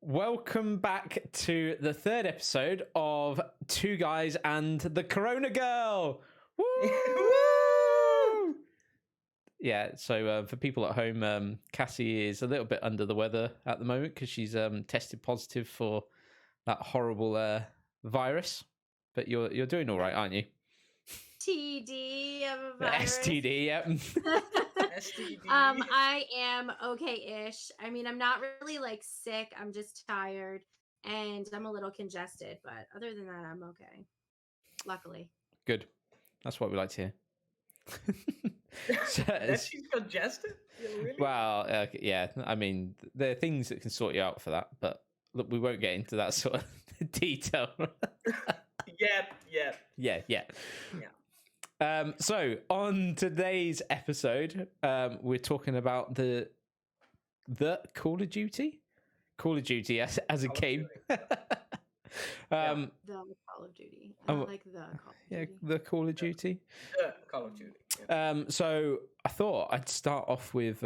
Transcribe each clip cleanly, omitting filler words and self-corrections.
Welcome back to the third episode of Two Guys and the Corona Girl. Woo! Woo! Yeah, so for people at home, Cassie is a little bit under the weather at the moment because she's tested positive for that horrible virus. But you're doing all right, aren't you? TD of a The virus. STD, yep. STD. I am okay-ish. I mean, I'm not really like sick. I'm just tired and I'm a little congested, but other than that, I'm okay. Luckily. Good. That's what we like to hear. That she's congested? Yeah, really? Well, yeah. I mean, there are things that can sort you out for that, but look, we won't get into that sort of detail. Yeah. So on today's episode, we're talking about the Call of Duty as a game. The Call of Duty. I like the Call of Duty. Yeah, the Call of Duty. Call of Duty. Yeah. So I thought I'd start off with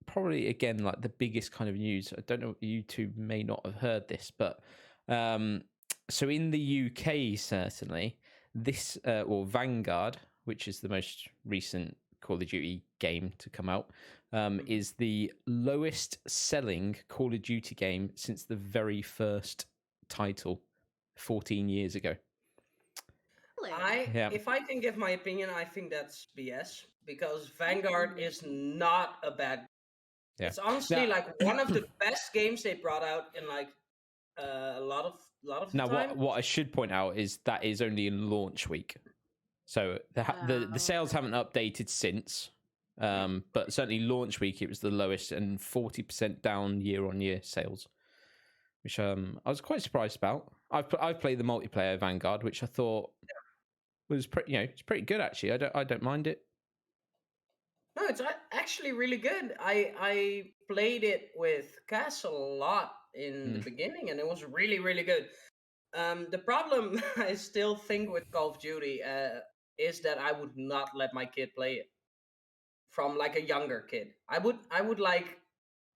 probably again like the biggest kind of news. I don't know, you two may not have heard this, but so in the UK certainly this or Vanguard, which is the most recent Call of Duty game to come out, is the lowest selling Call of Duty game since the very first title 14 years ago. If I can give my opinion, I think that's BS because Vanguard is not a bad. Yeah. It's honestly like one of the best games they brought out in like a lot of now time. what I should point out is that is only in launch week, so the sales haven't updated since, but certainly launch week it was the lowest and 40% down year on year sales, which I was quite surprised about. I've played the multiplayer Vanguard, which I thought was pretty, it's pretty good actually. I don't mind it. No, it's actually really good. I played it with Cass a lot in the beginning, and it was really, really good. The problem I still think with Call of Duty is that I would not let my kid play it. From like a younger kid. I would like,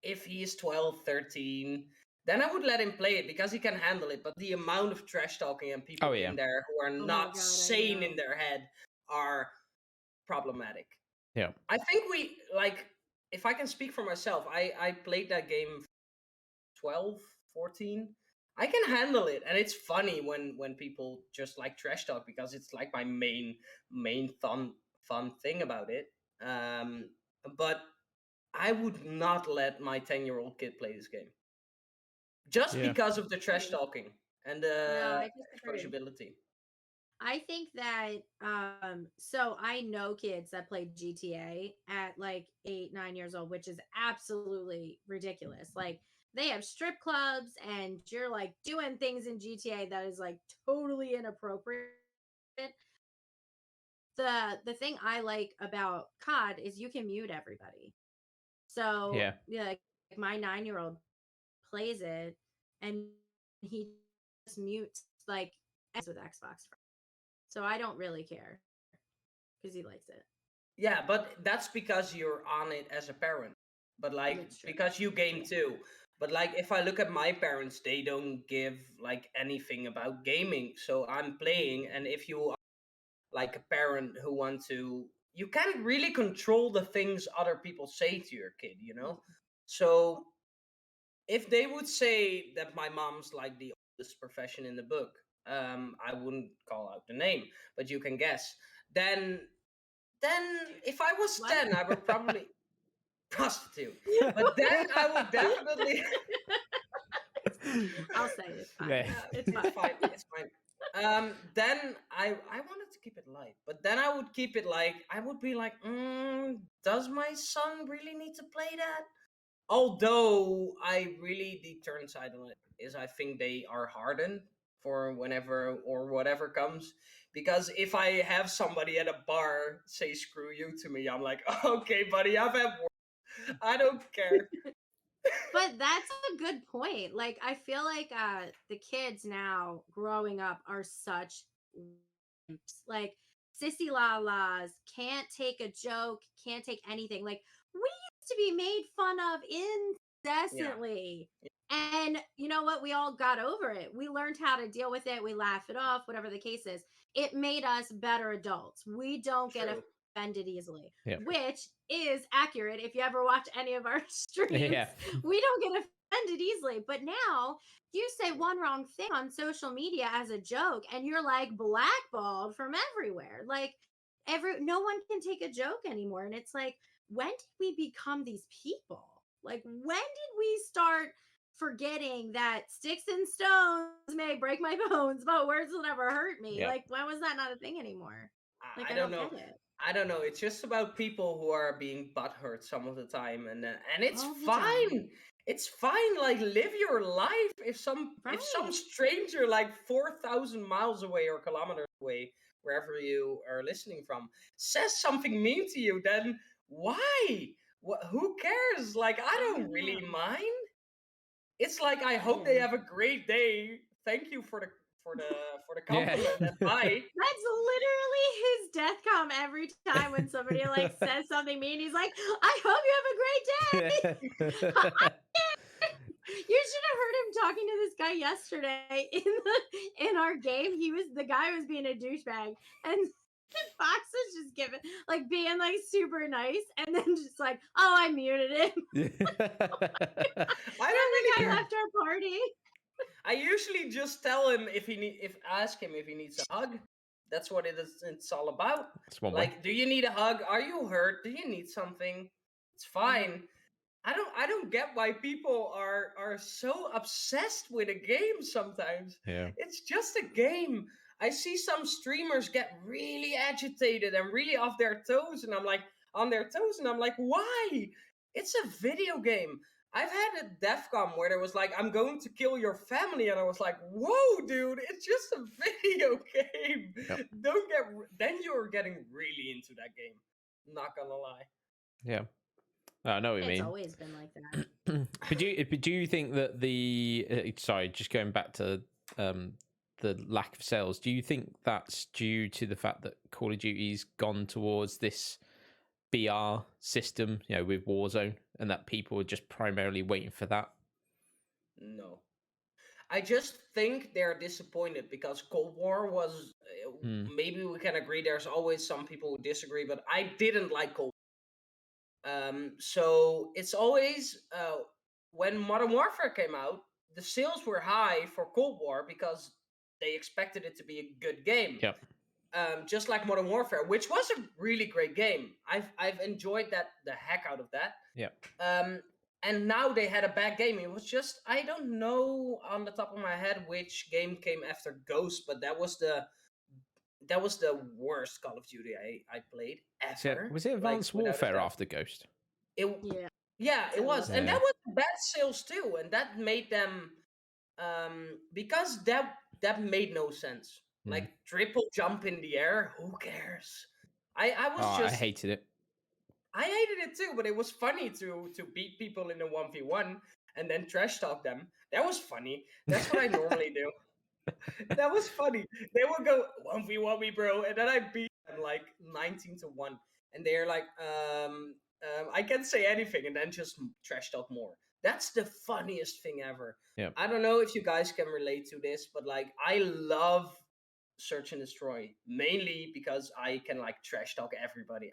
if he's 12, 13, then I would let him play it because he can handle it. But the amount of trash talking and people in there who are not sane in their head are problematic. Yeah. I think we, like, if I can speak for myself, I played that game 12, 14. I can handle it, and it's funny when people just like trash talk because it's like my main fun thing about it. But I would not let my 10-year-old kid play this game just because of the trash talking and the exposability. I think that so I know kids that play GTA at like 8, 9 years old, which is absolutely ridiculous. Like they have strip clubs and you're like doing things in GTA that is like totally inappropriate. The thing I like about COD is you can mute everybody. So like my 9-year-old plays it and he just mutes like with Xbox. So I don't really care because he likes it. Yeah, but that's because you're on it as a parent. But like because you game too. But like if I look at my parents, they don't give like anything about gaming. So I'm playing, and if you are like a parent who want to, you can't really control the things other people say to your kid, you know? So if they would say that my mom's like the oldest profession in the book, I wouldn't call out the name, but you can guess. Then if I was 10, I would probably prostitute. But then I would definitely I'll say it's fine. Yeah. It's fine. It's fine. Then I wanted to keep it light, but then I would keep it like, I would be like, does my son really need to play that? Although I really, the turn side on it is I think they are hardened for whenever or whatever comes. Because if I have somebody at a bar say screw you to me, I'm like, okay, buddy, I've had work. I don't care. But that's a good point. Like, I feel like the kids now growing up are such like sissy la-las, can't take a joke, can't take anything. Like, we used to be made fun of in incessantly. And you know what? We all got over it. We learned how to deal with it. We laugh it off, whatever the case is. It made us better adults. We don't get offended easily, which is accurate. If you ever watch any of our streams, we don't get offended easily. But now you say one wrong thing on social media as a joke and you're like blackballed from everywhere. Like no one can take a joke anymore. And it's like, when did we become these people? Like, when did we start forgetting that sticks and stones may break my bones, but words will never hurt me? Like, when was that not a thing anymore? Like, I don't know. I don't know. It's just about people who are being butthurt some of the time, and it's fine. It's fine. Like, live your life. If some stranger like 4,000 miles away or kilometers away, wherever you are listening from, says something mean to you, then why? Who cares? Like, I don't really mind. It's like, I hope they have a great day. Thank you for the compliment. And bye. That's literally his death calm every time when somebody like says something mean. He's like, I hope you have a great day. You should have heard him talking to this guy yesterday in our game. The guy was being a douchebag, and Fox was just being like super nice, and then just like, oh, I muted him. I don't really care. Left our party. I usually just tell him ask him if he needs a hug. That's what it's all about. Like, do you need a hug? Are you hurt? Do you need something? It's fine. I don't get why people are so obsessed with a game sometimes. It's just a game. I see some streamers get really agitated and really off their toes, and I'm like, why? It's a video game. I've had a DEFCON where there was like, I'm going to kill your family, and I was like, whoa, dude, it's just a video game. Then you're getting really into that game. Not gonna lie. Yeah. I know what you mean. It's always been like that. But do you think that just going back to the lack of sales, do you think that's due to the fact that Call of Duty's gone towards this BR system, with Warzone, and that people are just primarily waiting for that? No. I just think they're disappointed because Cold War was, maybe we can agree, there's always some people who disagree, but I didn't like Cold War. So it's always, when Modern Warfare came out, the sales were high for Cold War because they expected it to be a good game. Just like Modern Warfare, which was a really great game. I've enjoyed the heck out of that. And now they had a bad game. It was just, I don't know on the top of my head which game came after Ghost, but that was the worst Call of Duty I played ever. Was it Advanced Warfare after Ghost? It was. And that was bad sales too. And that made them, because that made no sense. Like, triple jump in the air, who cares? I hated it. I hated it too, but it was funny to beat people in a 1v1 and then trash talk them. That was funny. That's what I normally do. That was funny. They would go 1v1 me, bro, and then I beat them like 19-1, and they're like, I can't say anything, and then just trash talk more. That's the funniest thing ever. I don't know if you guys can relate to this, but like, I love Search and Destroy mainly because I can like trash talk everybody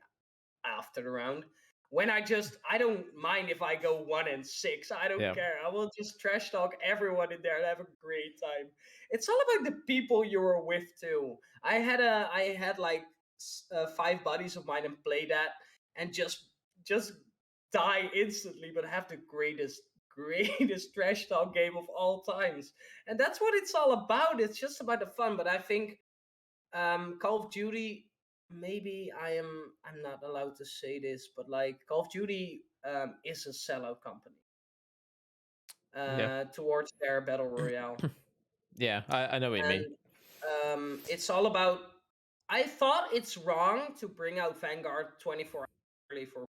after the round. When I don't mind if I go 1-6. I don't care. I will just trash talk everyone in there and have a great time. It's all about the people you were with too. I had like 5 buddies of mine and play that and just die instantly, but have the greatest trash talk game of all times. And that's what it's all about. It's just about the fun. But I think Call of Duty, maybe I'm not allowed to say this, but like, Call of Duty is a sellout company towards their battle royale. I know what you mean. It's all about, I thought it's wrong to bring out Vanguard 24 hours early for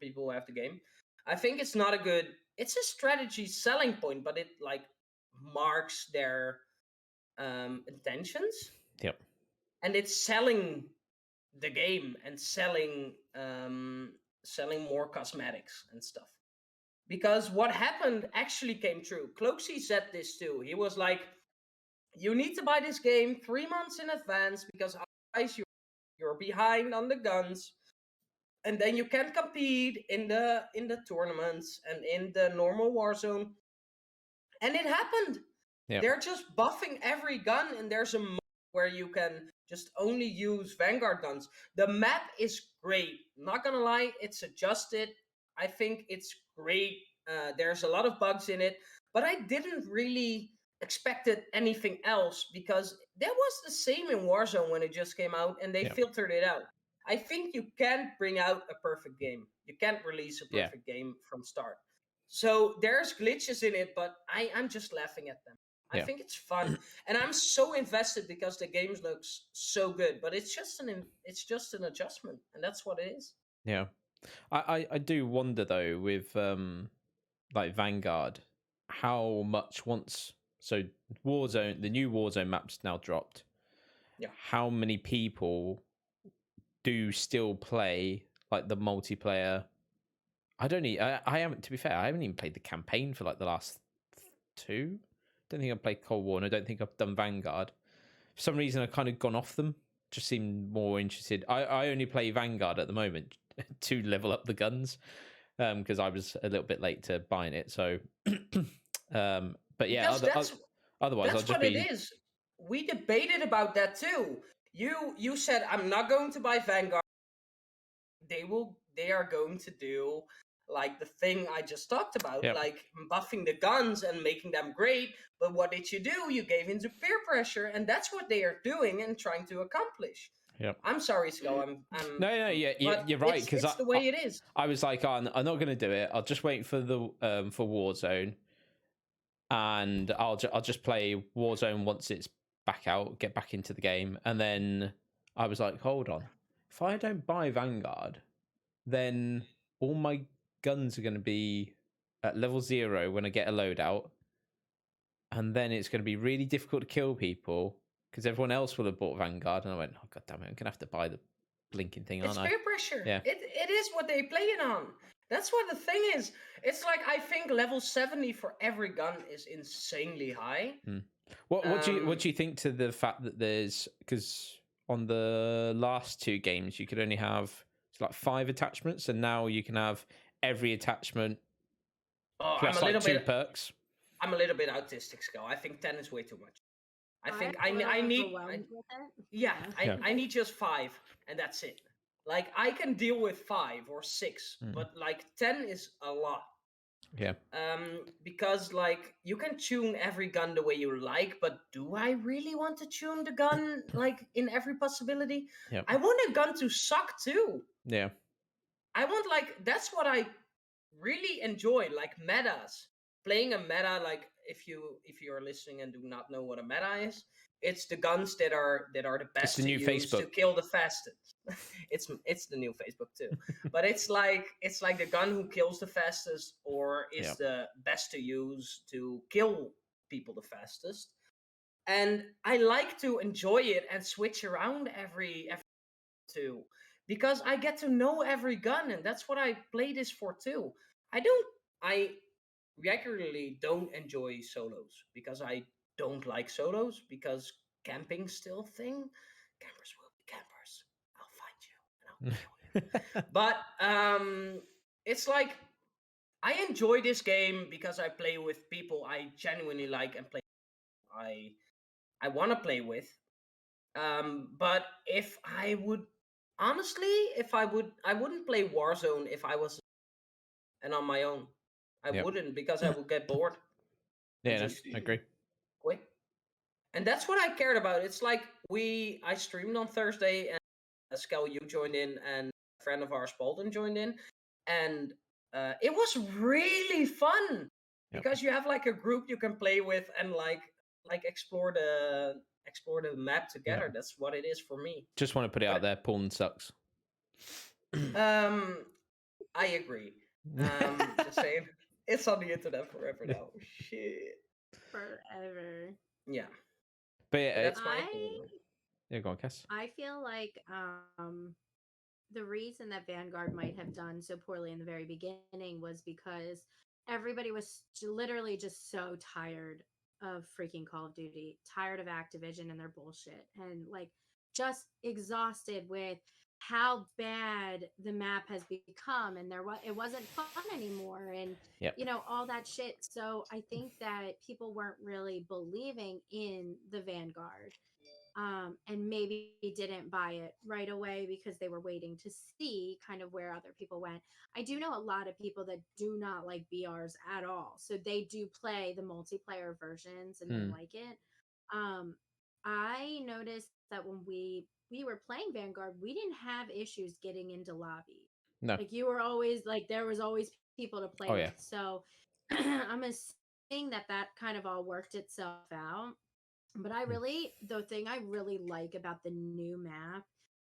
people who have the game. I think it's not it's a strategy selling point, but it like marks their intentions. And it's selling the game and selling more cosmetics and stuff. because what happened actually came true. Cloaksy said this too. He was like, you need to buy this game 3 months in advance because otherwise you're behind on the guns, and then you can't compete in the tournaments and in the normal Warzone. And it happened. Yep. They're just buffing every gun, and there's a mode where you can just only use Vanguard guns. The map is great. Not gonna lie, it's adjusted. I think it's great. There's a lot of bugs in it, but I didn't really expected anything else because that was the same in Warzone when it just came out, and they filtered it out. I think you can't bring out a perfect game. You can't release a perfect game from start. So there's glitches in it, but I'm just laughing at them. I think it's fun, and I'm so invested because the game looks so good. But it's just an adjustment, and that's what it is. Yeah, I do wonder though with like Vanguard, how much once so Warzone, the new Warzone map's now dropped. Yeah, how many people do still play like the multiplayer? I haven't, to be fair, I haven't even played the campaign for like the last 2. Don't think I've played Cold War, and I don't think I've done Vanguard. For some reason, I've kind of gone off them. Just seem more interested. I only play Vanguard at the moment to level up the guns because I was a little bit late to buying it. So, but yeah, otherwise, that's what it is. We debated about that too. You said I'm not going to buy Vanguard. They are going to do like the thing I just talked about, like buffing the guns and making them great. But what did you do? You gave into peer pressure, and that's what they are doing and trying to accomplish. Yep. I'm sorry, Sko. I'm no, you're right, because it's the way it is. I was like, I'm not going to do it. I'll just wait for the for Warzone, and I'll just play Warzone once it's back out, get back into the game, and then I was like, hold on, if I don't buy Vanguard, then all my guns are going to be at level 0 when I get a loadout, and then it's going to be really difficult to kill people because everyone else will have bought Vanguard. And I went, oh god damn it, I'm going to have to buy the blinking thing, aren't I? It's peer pressure. Yeah, it is what they play it on. That's what the thing is. It's like I think level 70 for every gun is insanely high. What do you think to the fact that there's, because on the last 2 games you could only have like 5 attachments, and now you can have every attachment plus like 2 perks? I'm a little bit autistic, Skull. I think 10 is way too much. I think I need just 5, and that's it. Like I can deal with 5 or 6, but like 10 is a lot. Yeah. Because like you can tune every gun the way you like, but do I really want to tune the gun like in every possibility? Yeah. I want a gun to suck too. Yeah. I want, like, that's what I really enjoy, like metas. Playing a meta, like if you're listening and do not know what a meta is, it's the guns that are the best to use Facebook to kill the fastest. it's the new Facebook too, but it's like the gun who kills the fastest or is the best to use to kill people the fastest. And I like to enjoy it and switch around every two, because I get to know every gun, and that's what I play this for too. I regularly don't enjoy solos because I don't like solos, because camping's still a thing. Campers will be campers. I'll find you and I'll kill you. But it's like I enjoy this game because I play with people I genuinely like and play I want to play with. But if I would honestly, I wouldn't play Warzone if I was and on my own. I wouldn't, because I would get bored. Yeah, I agree. Quit. And that's what I cared about. It's like I streamed on Thursday, and Skel, you joined in, and a friend of ours, Bolden, joined in, and it was really fun because you have like a group you can play with and like explore the map together. That's what it is for me. Just want to put it out there, porn sucks. I agree. Just saying, it's on the internet forever now. Shit. Forever. Yeah. But that's my opinion. Yeah, go on, Cass. I feel like the reason that Vanguard might have done so poorly in the very beginning was because everybody was literally just so tired of freaking Call of Duty, tired of Activision and their bullshit, and like just exhausted with how bad the map has become, and it wasn't fun anymore, and Yep. all that shit. So I think that people weren't really believing in the Vanguard, and maybe didn't buy it right away because they were waiting to see kind of where other people went. I do know a lot of people that do not like BRs at all, so they do play the multiplayer versions and they like it. I noticed that when we were playing Vanguard, we didn't have issues getting into lobby. No. Like you were always like there was always people to play with. So I'm assuming that kind of all worked itself out. But the thing I really like about the new map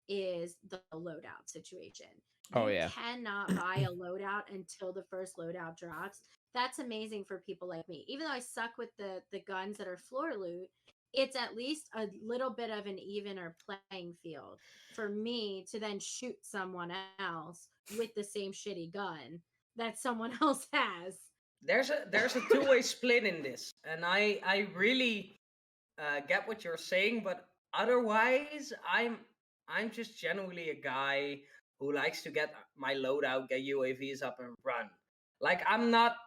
is the loadout situation. You cannot buy a loadout until the first loadout drops. That's amazing for people like me. Even though I suck with the guns that are floor loot, it's at least a little bit of an evener playing field for me to then shoot someone else with the same shitty gun that someone else has. There's a two-way split in this, and I really get what you're saying, but otherwise, I'm just genuinely a guy who likes to get my loadout, get UAVs up and run. Like I'm not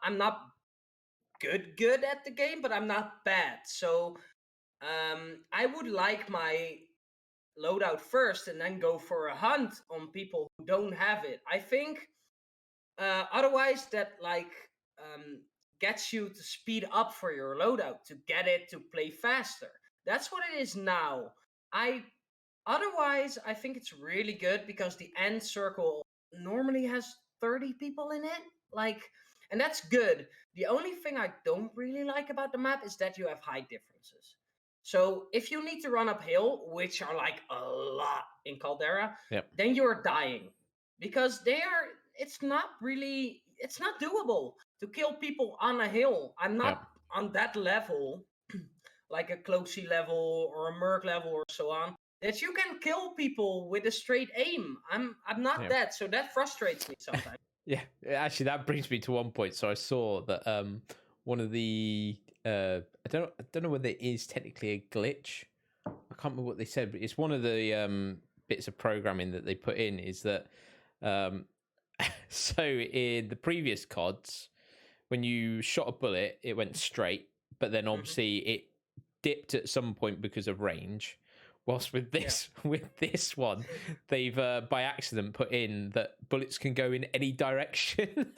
good at the game, but I'm not bad. So I would like my loadout first and then go for a hunt on people who don't have it. I think otherwise that gets you to speed up for your loadout to get it to play faster. That's what it is now. I think it's really good because the end circle normally has 30 people in it. And that's good. The only thing I don't really like about the map is that you have height differences. So if you need to run uphill, which are like a lot in Caldera, then you're dying. Because it's not doable to kill people on a hill. I'm not on that level, like a Closey level or a Merc level or so on, that you can kill people with a straight aim. I'm not that, so that frustrates me sometimes. Yeah, actually, that brings me to one point. So I saw that one of the I don't know whether it is technically a glitch. I can't remember what they said, but it's one of the bits of programming that they put in is that so in the previous CODs, when you shot a bullet, it went straight, but then obviously it dipped at some point because of range. Whilst with this one, they've by accident put in that bullets can go in any direction.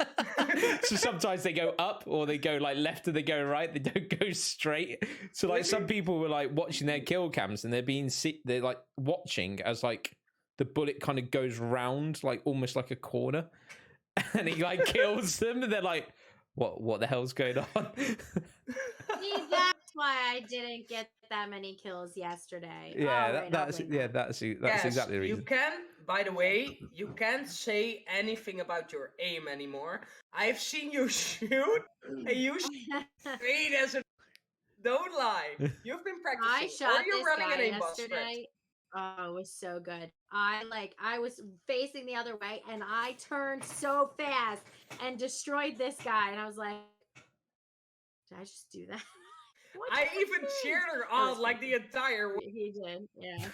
So sometimes they go up or they go like left or they go right. They don't go straight. So like some people were like watching their kill cams and they're like watching as like the bullet kind of goes round like almost like a corner, and he like kills them, and they're like, "What the hell's going on?" See, that's why I didn't get that many kills yesterday. Yeah, that's exactly the reason. You can, by the way, you can't say anything about your aim anymore. I've seen you shoot, and you straight as a. Don't lie. You've been practicing. I shot or you're this running guy an aimbot yesterday. Oh, it was so good. I was facing the other way, and I turned so fast and destroyed this guy, and I was like, "Did I just do that?" I even cheered her on like the entire way. He did, yeah.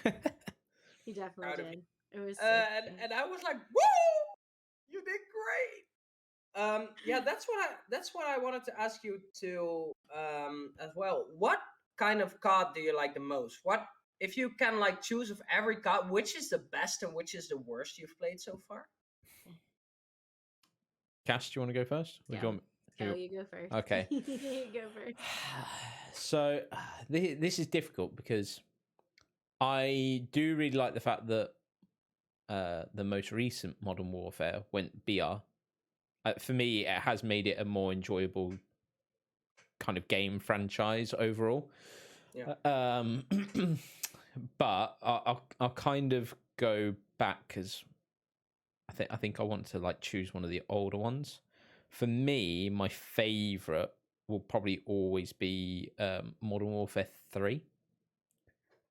He definitely did. It was and I was like, "Woo! You did great." Yeah, that's what I wanted to ask you to as well. What kind of COD do you like the most? What if you can like choose of every COD, which is the best and which is the worst you've played so far? Cash, do you want to go first? You go first. Okay. You go first. So this is difficult because I do really like the fact that the most recent Modern Warfare went BR. For me, it has made it a more enjoyable kind of game franchise overall. Yeah. But I'll kind of go back because I think I want to like choose one of the older ones. For me, my favorite will probably always be Modern Warfare 3.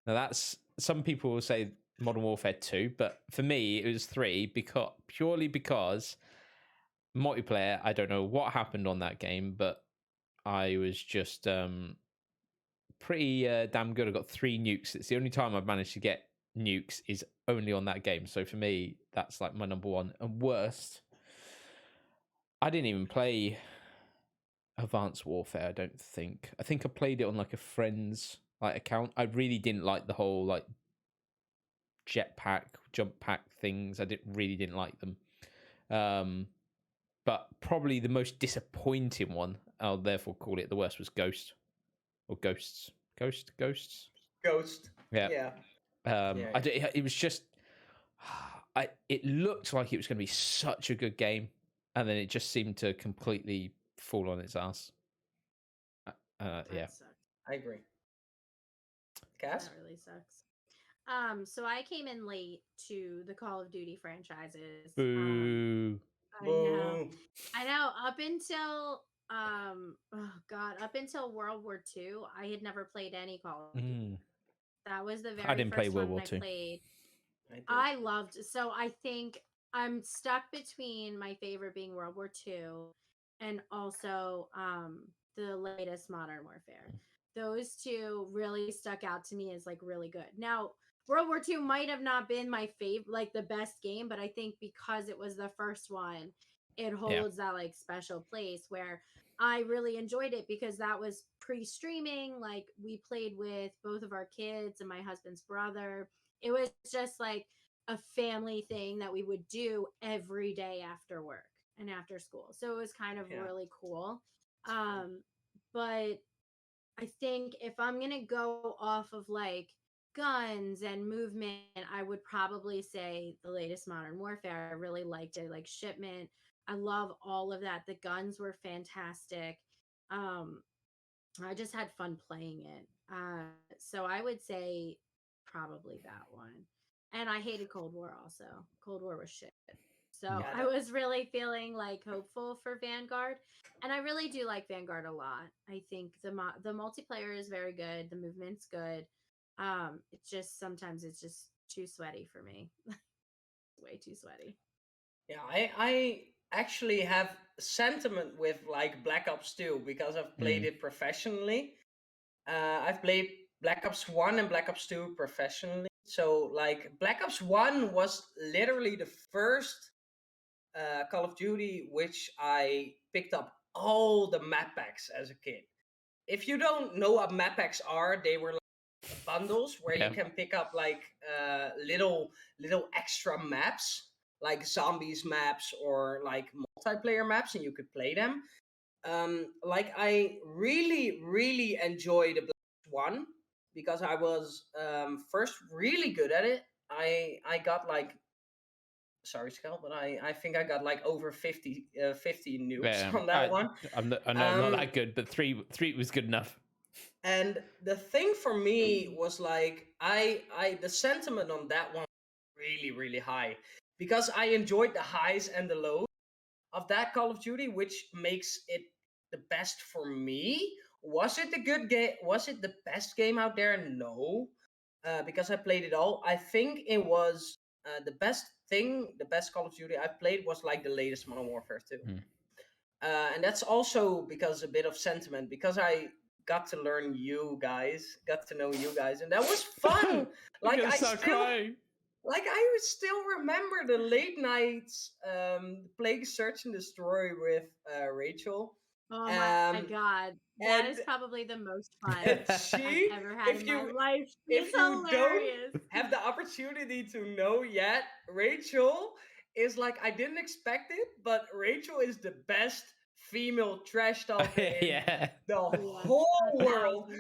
Now that's, some people will say Modern Warfare 2, but for me it was 3 purely because multiplayer, I don't know what happened on that game, but I was just pretty damn good. I got 3 nukes. It's the only time I've managed to get nukes is only on that game. So for me, that's like my number one. And worst, I didn't even play Advanced Warfare. I don't think. I think I played it on like a friend's like account. I really didn't like the whole like jetpack, jump pack things. I really didn't like them. But probably the most disappointing one, I'll therefore call it the worst, was Ghost or Ghosts. Ghosts. Yeah. It was just, it looked like it was going to be such a good game, and then it just seemed to completely fall on its ass. Yeah, Sucks. I agree. Cass? That really sucks. So I came in late to the Call of Duty franchises. Boo. I know. Up until up until World War II, I had never played any Call of Duty. That was the very first one I played. I loved. So I think I'm stuck between my favorite being World War II and also the latest Modern Warfare. Those two really stuck out to me as like really good. Now, World War II might have not been my favorite, like the best game, but I think because it was the first one, it holds that like special place where I really enjoyed it because that was pre-streaming. Like we played with both of our kids and my husband's brother. It was just like a family thing that we would do every day after work and after school. So it was kind of really cool. But I think if I'm going to go off of like guns and movement, I would probably say the latest Modern Warfare. I really liked it. Like Shipment. I love all of that. The guns were fantastic. I just had fun playing it. So I would say probably that one. And I hated Cold War also. Cold War was shit. So I was really feeling like hopeful for Vanguard. And I really do like Vanguard a lot. I think the multiplayer is very good. The movement's good. It's just sometimes it's just too sweaty for me. Way too sweaty. Yeah, I actually have sentiment with like Black Ops 2 because I've played it professionally. I've played Black Ops 1 and Black Ops 2 professionally. So like Black Ops 1 was literally the first Call of Duty which I picked up all the map packs as a kid. If you don't know what map packs are, they were like bundles where you can pick up like little extra maps, like zombies maps or like multiplayer maps, and you could play them. Like I really enjoyed the Black 1 because I was first really good at it. I got like, sorry Scal, but I think I got like over 50 nukes on that one. I'm not that good, but three was good enough. And the thing for me was like the sentiment on that one really high because I enjoyed the highs and the lows of that Call of Duty, which makes it the best for me. Was it a good game? Was it the best game out there? No, because I played it all. I think it was the best Call of Duty I played was like the latest Modern Warfare 2. And that's also because a bit of sentiment, because I got to learn you guys, got to know you guys, and that was fun. Like I still remember the late nights playing Search and Destroy with Rachel. Oh my god, that is probably the most fun I've ever had in my life. It's hilarious. Don't have the opportunity to know yet, Rachel is like, I didn't expect it, but Rachel is the best female trash talker in the whole world.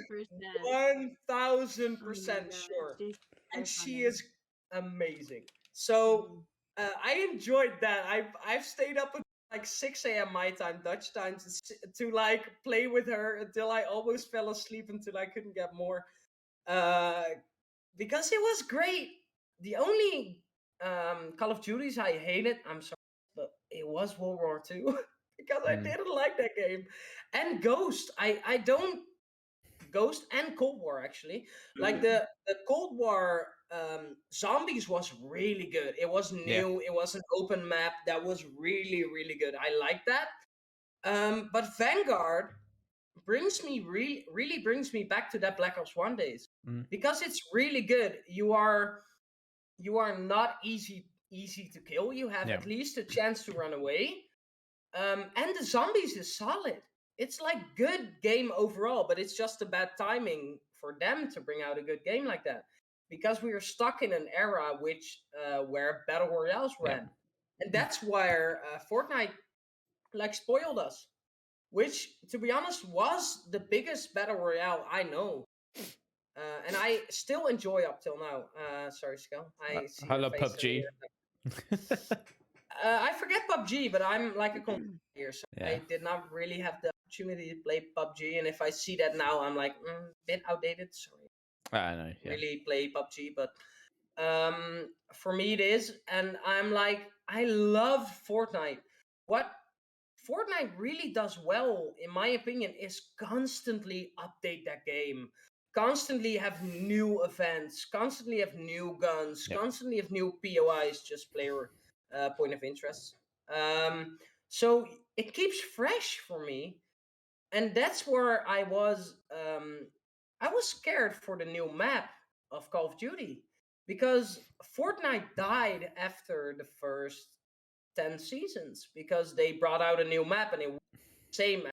1000% sure. And she is amazing. So I enjoyed that. I've stayed up until like 6 a.m. my time, Dutch time, to like play with her until I almost fell asleep until I couldn't get more. Because it was great. The only Call of Duties I hated, I'm sorry, but it was World War II because I didn't like that game. And Ghost, I don't. Ghost and Cold War actually. Like the Cold War Zombies was really good. It was new. It was an open map that was really, really good. I like that. But Vanguard really brings me back to that Black Ops 1 days, because it's really good. You are not easy to kill. You have at least a chance to run away. And the zombies is solid. It's like good game overall, but it's just a bad timing for them to bring out a good game like that, because we are stuck in an era where battle royales ran, and that's where Fortnite like spoiled us, which, to be honest, was the biggest battle royale I know. And I still enjoy up till now. Sorry, Skull. I love PUBG. I forget PUBG, but I'm like a player, so I did not really have the opportunity to play PUBG. And if I see that now, I'm like, a bit outdated. Sorry. I know. Yeah. Really play PUBG, but for me it is. And I'm like, I love Fortnite. What Fortnite really does well, in my opinion, is constantly update that game. Constantly have new events, constantly have new guns, constantly have new POIs, just player point of interest. So it keeps fresh for me. And that's where I was scared for the new map of Call of Duty, because Fortnite died after the first 10 seasons, because they brought out a new map and it was the same.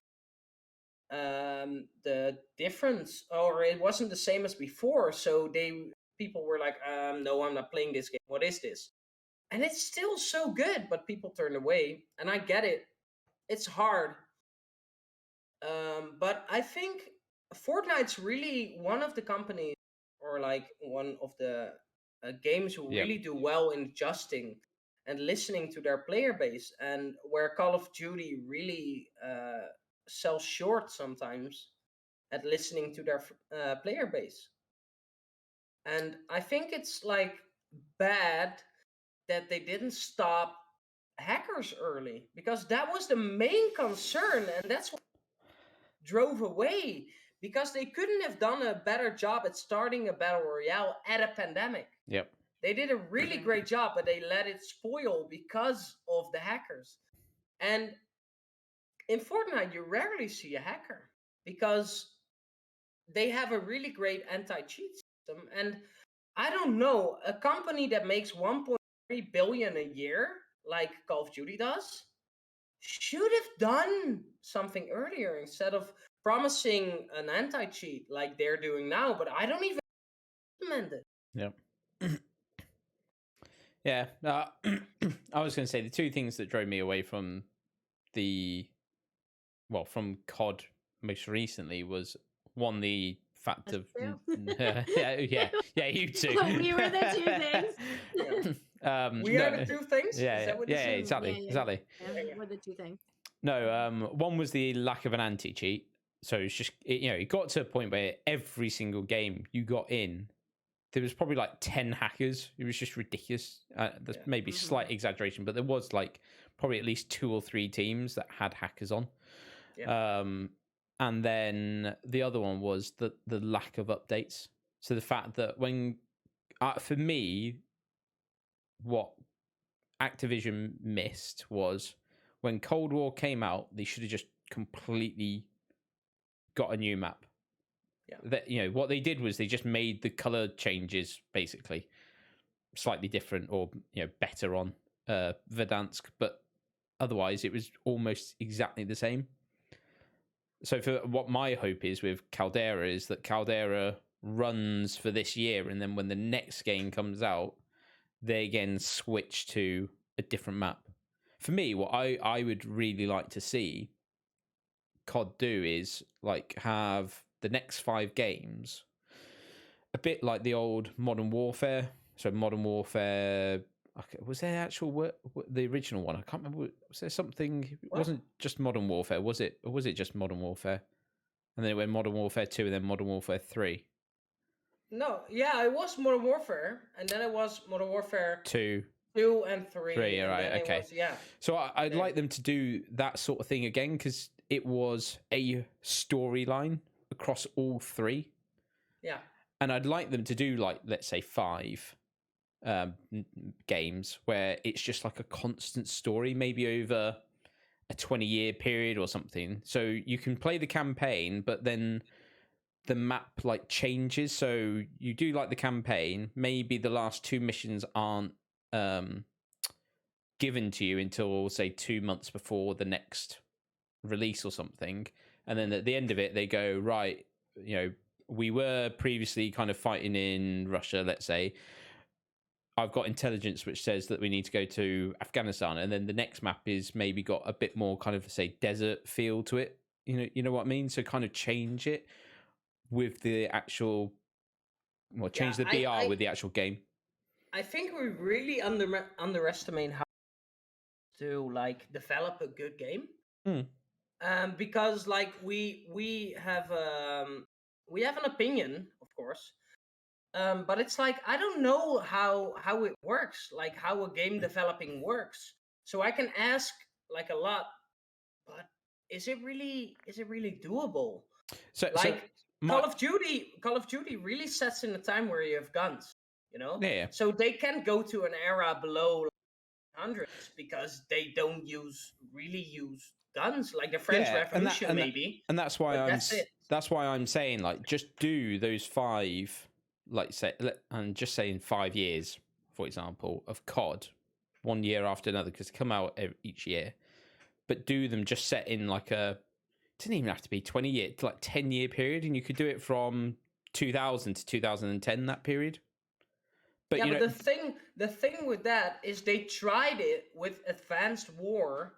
The difference, or it wasn't the same as before, so people were like, no, I'm not playing this game, what is this? And it's still so good, but people turned away, and I get it. It's hard. But I think Fortnite's really one of the companies, or like one of the games who really do well in adjusting and listening to their player base, and where Call of Duty really sells short sometimes at listening to their player base. And I think it's like bad that they didn't stop hackers early, because that was the main concern, and that's what drove away, because they couldn't have done a better job at starting a battle royale at a pandemic. Yep. They did a really great job, but they let it spoil because of the hackers. And in Fortnite, you rarely see a hacker, because they have a really great anti-cheat system. And I don't know, a company that makes 1.3 billion a year, like Call of Duty does, should have done something earlier instead of promising an anti-cheat like they're doing now, but I don't even implement it. Yep. Yeah. I was going to say the two things that drove me away from from COD most recently was, one, the fact of you two. We were the two things. We are the two things. Exactly. We're the two things. No, one was the lack of an anti-cheat. So it's just it got to a point where every single game you got in, there was probably like 10 hackers. It was just ridiculous. There's maybe slight exaggeration, but there was like probably at least 2 or 3 teams that had hackers on. Yeah. And then the other one was the lack of updates. So the fact that when, for me, what Activision missed was when Cold War came out, they should have just completely got a new map. Yeah. That, what they did was they just made the color changes basically slightly different, or better on Verdansk, but otherwise it was almost exactly the same. So for what my hope is with Caldera is that Caldera runs for this year, and then when the next game comes out, they again switch to a different map. For me, what I would really like to see COD do is like have the next 5 games a bit like the old Modern Warfare. So Modern Warfare, was there actual the original one? I can't remember. Was there something? It wasn't just Modern Warfare, was it? Or was it just Modern Warfare? And then it went Modern Warfare 2 and then Modern Warfare 3. No, it was Modern Warfare, and then it was Modern Warfare 2 and 3. 3, right, okay. So I'd like them to do that sort of thing again, because it was a storyline across all 3. Yeah. and I'd like them to do like, let's say 5 games where it's just like a constant story, maybe over a 20-year period or something. So you can play the campaign, but then the map like changes. So you do like the campaign, maybe the last 2 missions aren't given to you until, say, 2 months before the next release or something, and then at the end of it they go, right, we were previously kind of fighting in Russia, let's say. I've got intelligence which says that we need to go to Afghanistan, and then the next map is maybe got a bit more kind of, say, desert feel to it. You know what I mean? So kind of change it with the actual, change the BR with the actual game. I think we really underestimate how to like develop a good game. Because like we have an opinion, of course. But it's like, I don't know how it works, like how a game developing works. So I can ask like a lot, but is it really doable? So like Call of Duty really sets in a time where you have guns, Yeah. So they can go to an era below hundreds because they don't use guns, like the French Revolution, maybe. And that's why I'm saying, like, just do those 5, like, say, and just saying 5 years, for example, of COD, 1 year after another, because they come out each year, but do them just set in like it doesn't even have to be 20 year, like 10-year period, and you could do it from 2000 to 2010, that period. But but the thing with that is they tried it with Advanced War.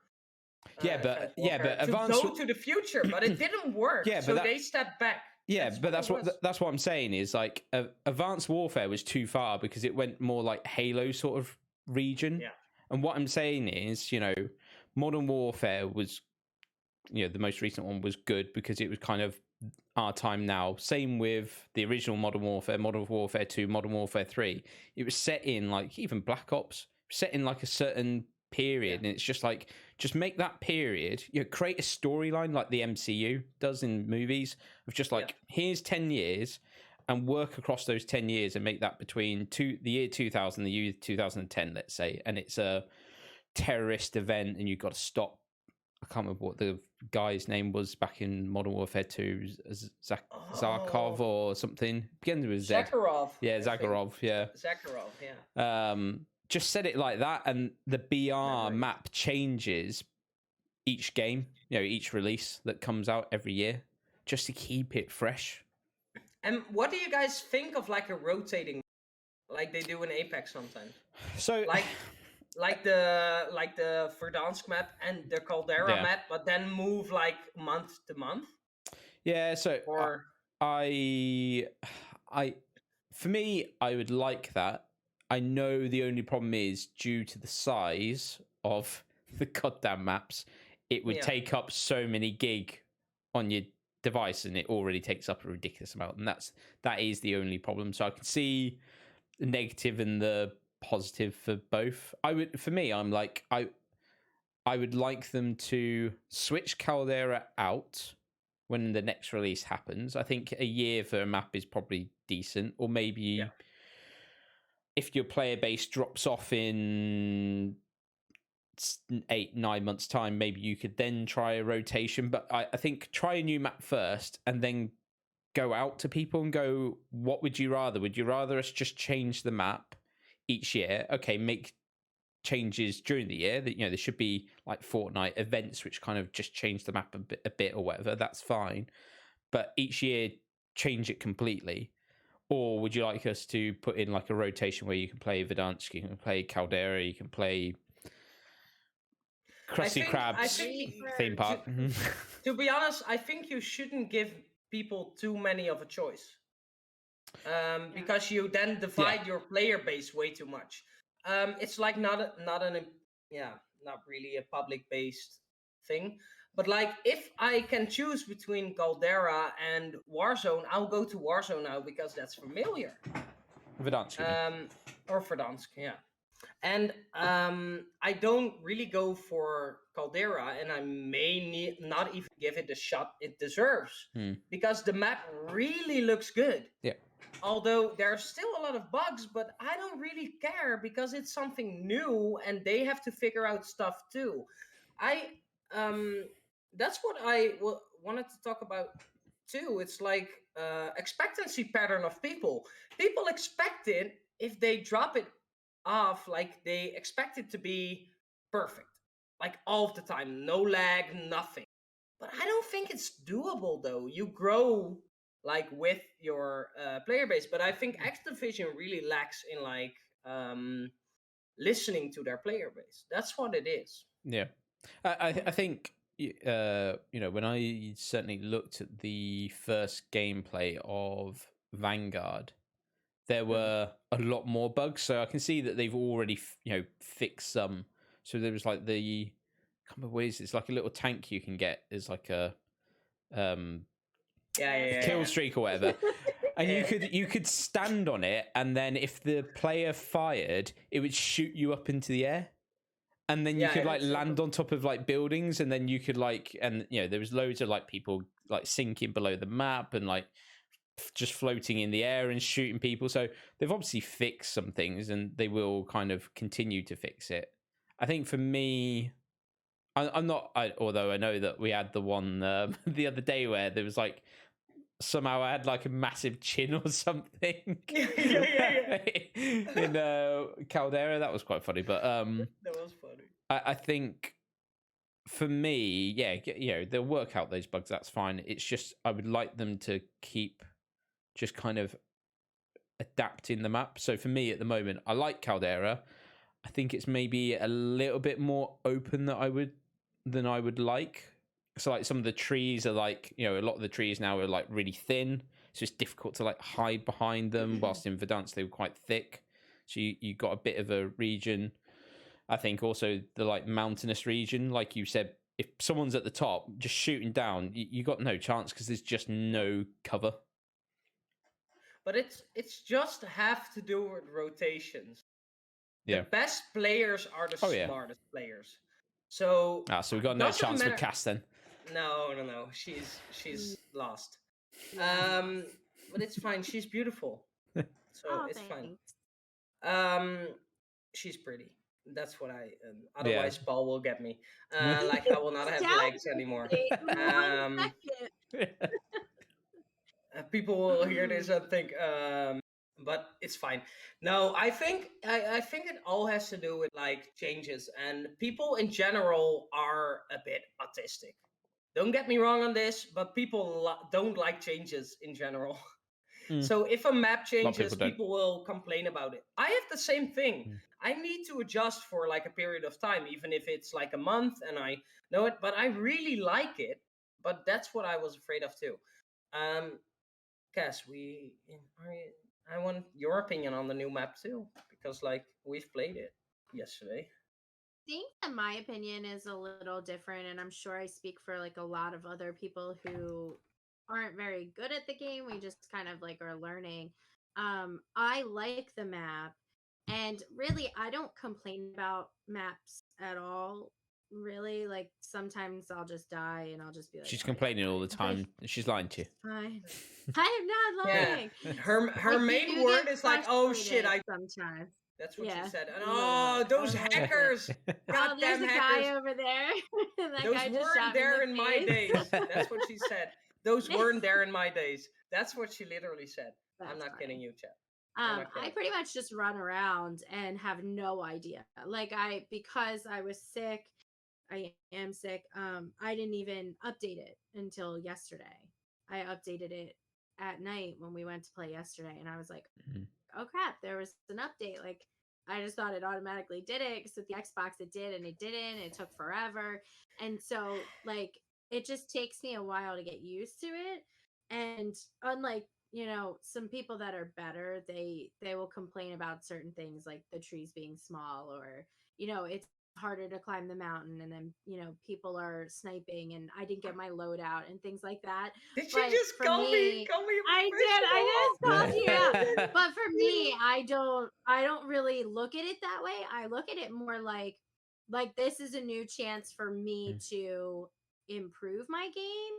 To go to the future, but it didn't work. So they stepped back. Yeah, that's what I'm saying is, like, Advanced Warfare was too far because it went more like Halo sort of region. Yeah. And what I'm saying is, Modern Warfare was, the most recent one was good because it was kind of our time now. Same with the original Modern Warfare 2, Modern Warfare 3. It was set in, like, even Black Ops, set in like a certain period, and it's just like, just make that period, create a storyline like the MCU does in movies, of just like, here's 10 years, and work across those 10 years and make that between the year 2000 the year 2010, let's say, and it's a terrorist event and you've got to stop, I can't remember what the guy's name was back in Modern Warfare 2, Zarkov or something. Begins with Z. Zakharov. Yeah, Zakharov. Yeah. Zakharov. Yeah. Just set it like that, and the BR map changes each game, each release that comes out every year, just to keep it fresh. And what do you guys think of like a rotating, like they do in Apex sometimes? So like the Verdansk map and the Caldera map, but then move like month to month. Yeah. So for me, I would like that. I know the only problem is, due to the size of the goddamn maps, it would take up so many gig on your device, and it already takes up a ridiculous amount, and that is the only problem. So I can see the negative and the positive for both. I'm like, I would like them to switch Caldera out when the next release happens. I think a year for a map is probably decent, or maybe if your player base drops off in 8-9 months time, maybe you could then try a rotation. But I think try a new map first, and then go out to people and go, what would you rather? Would you rather us just change the map each year? Okay, make changes during the year. That there should be like fortnight events which kind of just change the map a bit or whatever. That's fine. But each year change it completely. Or would you like us to put in like a rotation where you can play Verdansk, you can play Caldera, you can play Krusty Krab's theme park? To be honest, I think you shouldn't give people too many of a choice, because you then divide your player base way too much. It's like not really a public based thing. But like, if I can choose between Caldera and Warzone, I'll go to Warzone now because that's familiar. Verdansk. Or Verdansk, yeah. And I don't really go for Caldera, and I may not even give it the shot it deserves, because the map really looks good. Yeah. although there's still a lot of bugs, but I don't really care because it's something new and they have to figure out stuff too. I um that's what wanted to talk about too. It's like expectancy pattern of people. People expect it if they drop it off, like they expect it to be perfect, like all of the time, no lag, nothing. But I don't think it's doable though. You grow like with your player base, but I think Activision really lacks in like listening to their player base. That's what it is. Yeah, I think when I certainly looked at the first gameplay of Vanguard, there were a lot more bugs. So I can see that they've already fixed some. So there was like the, I can't remember what it is. It's like a little tank you can get. Is like a kill streak or whatever. And you could stand on it, and then if the player fired, it would shoot you up into the air. And then you could like land on top of like buildings, and then you could like, and there was loads of like people like sinking below the map and like just floating in the air and shooting people. So they've obviously fixed some things, and they will kind of continue to fix it. I think for me, I'm not. Although I know that we had the one the other day where there was like somehow I had like a massive chin or something. In Caldera. That was quite funny, but that was funny. I think for me, they'll work out those bugs. That's fine. It's just I would like them to keep just kind of adapting the map. So for me at the moment, I like Caldera. I think it's maybe a little bit more open than I would like. So like some of the trees are like, a lot of the trees now are like really thin. So it's difficult to like hide behind them. Whilst in Verdansk they were quite thick. So you got a bit of a region. I think also the like mountainous region, like you said, if someone's at the top just shooting down, you got no chance because there's just no cover. But it's just have to do with rotations. The best players are the smartest players. So we've got no chance with Cass then. No. She's lost. But it's fine. She's beautiful, so it's fine. She's pretty. That's what I. Otherwise, Paul will get me. Like I will not have legs anymore. People will hear this and think, but it's fine. No, I think it all has to do with like changes, and people in general are a bit autistic. Don't get me wrong on this, but people don't like changes in general. So if a map changes, people will complain about it. I have the same thing. I need to adjust for like a period of time, even if it's like a month and I know it, but I really like it. But that's what I was afraid of too. Cass, I want your opinion on the new map too, because like we've played it yesterday. I think that my opinion is a little different, and I'm sure I speak for like a lot of other people who aren't very good at the game. We just kind of like are learning. I like the map, and really I don't complain about maps at all. Really, like sometimes I'll just die and I'll just be like, she's complaining all the time. She's lying to you. Fine. I am not lying. Yeah. Her main word is like, oh shit, sometimes. That's what she said. And oh, those hackers! God, there's a guy over there. Those weren't there in my days. That's what she said. Those weren't there in my days. That's what she literally said. I'm not kidding you, Chet. I pretty much just run around and have no idea. Like because I was sick, I am sick. I didn't even update it until yesterday. I updated it at night when we went to play yesterday, and I was like, oh crap, there was an update. Like I just thought it automatically did it because with the Xbox it did and it didn't. It took forever. And so like it just takes me a while to get used to it. And unlike, some people that are better, they will complain about certain things like the trees being small or, it's harder to climb the mountain, and then people are sniping and I didn't get my loadout and things like that. Did you just call me I just called you out. But for me, I don't really look at it that way. I look at it more like this is a new chance for me to improve my game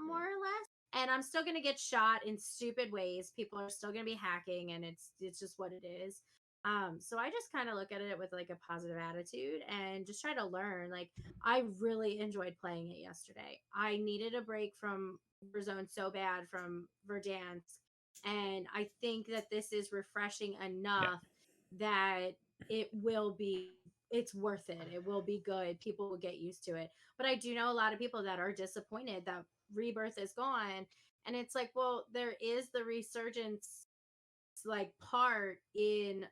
more or less. and I'm still going to get shot in stupid ways. People are still going to be hacking, and it's just what it is. So I just kind of look at it with like a positive attitude and just try to learn. Like, I really enjoyed playing it yesterday. I needed a break from Warzone so bad from Verdansk, and I think that this is refreshing enough that it's worth it. It will be good. People will get used to it. But I do know a lot of people that are disappointed that Rebirth is gone. And it's like, well, there is the resurgence like part in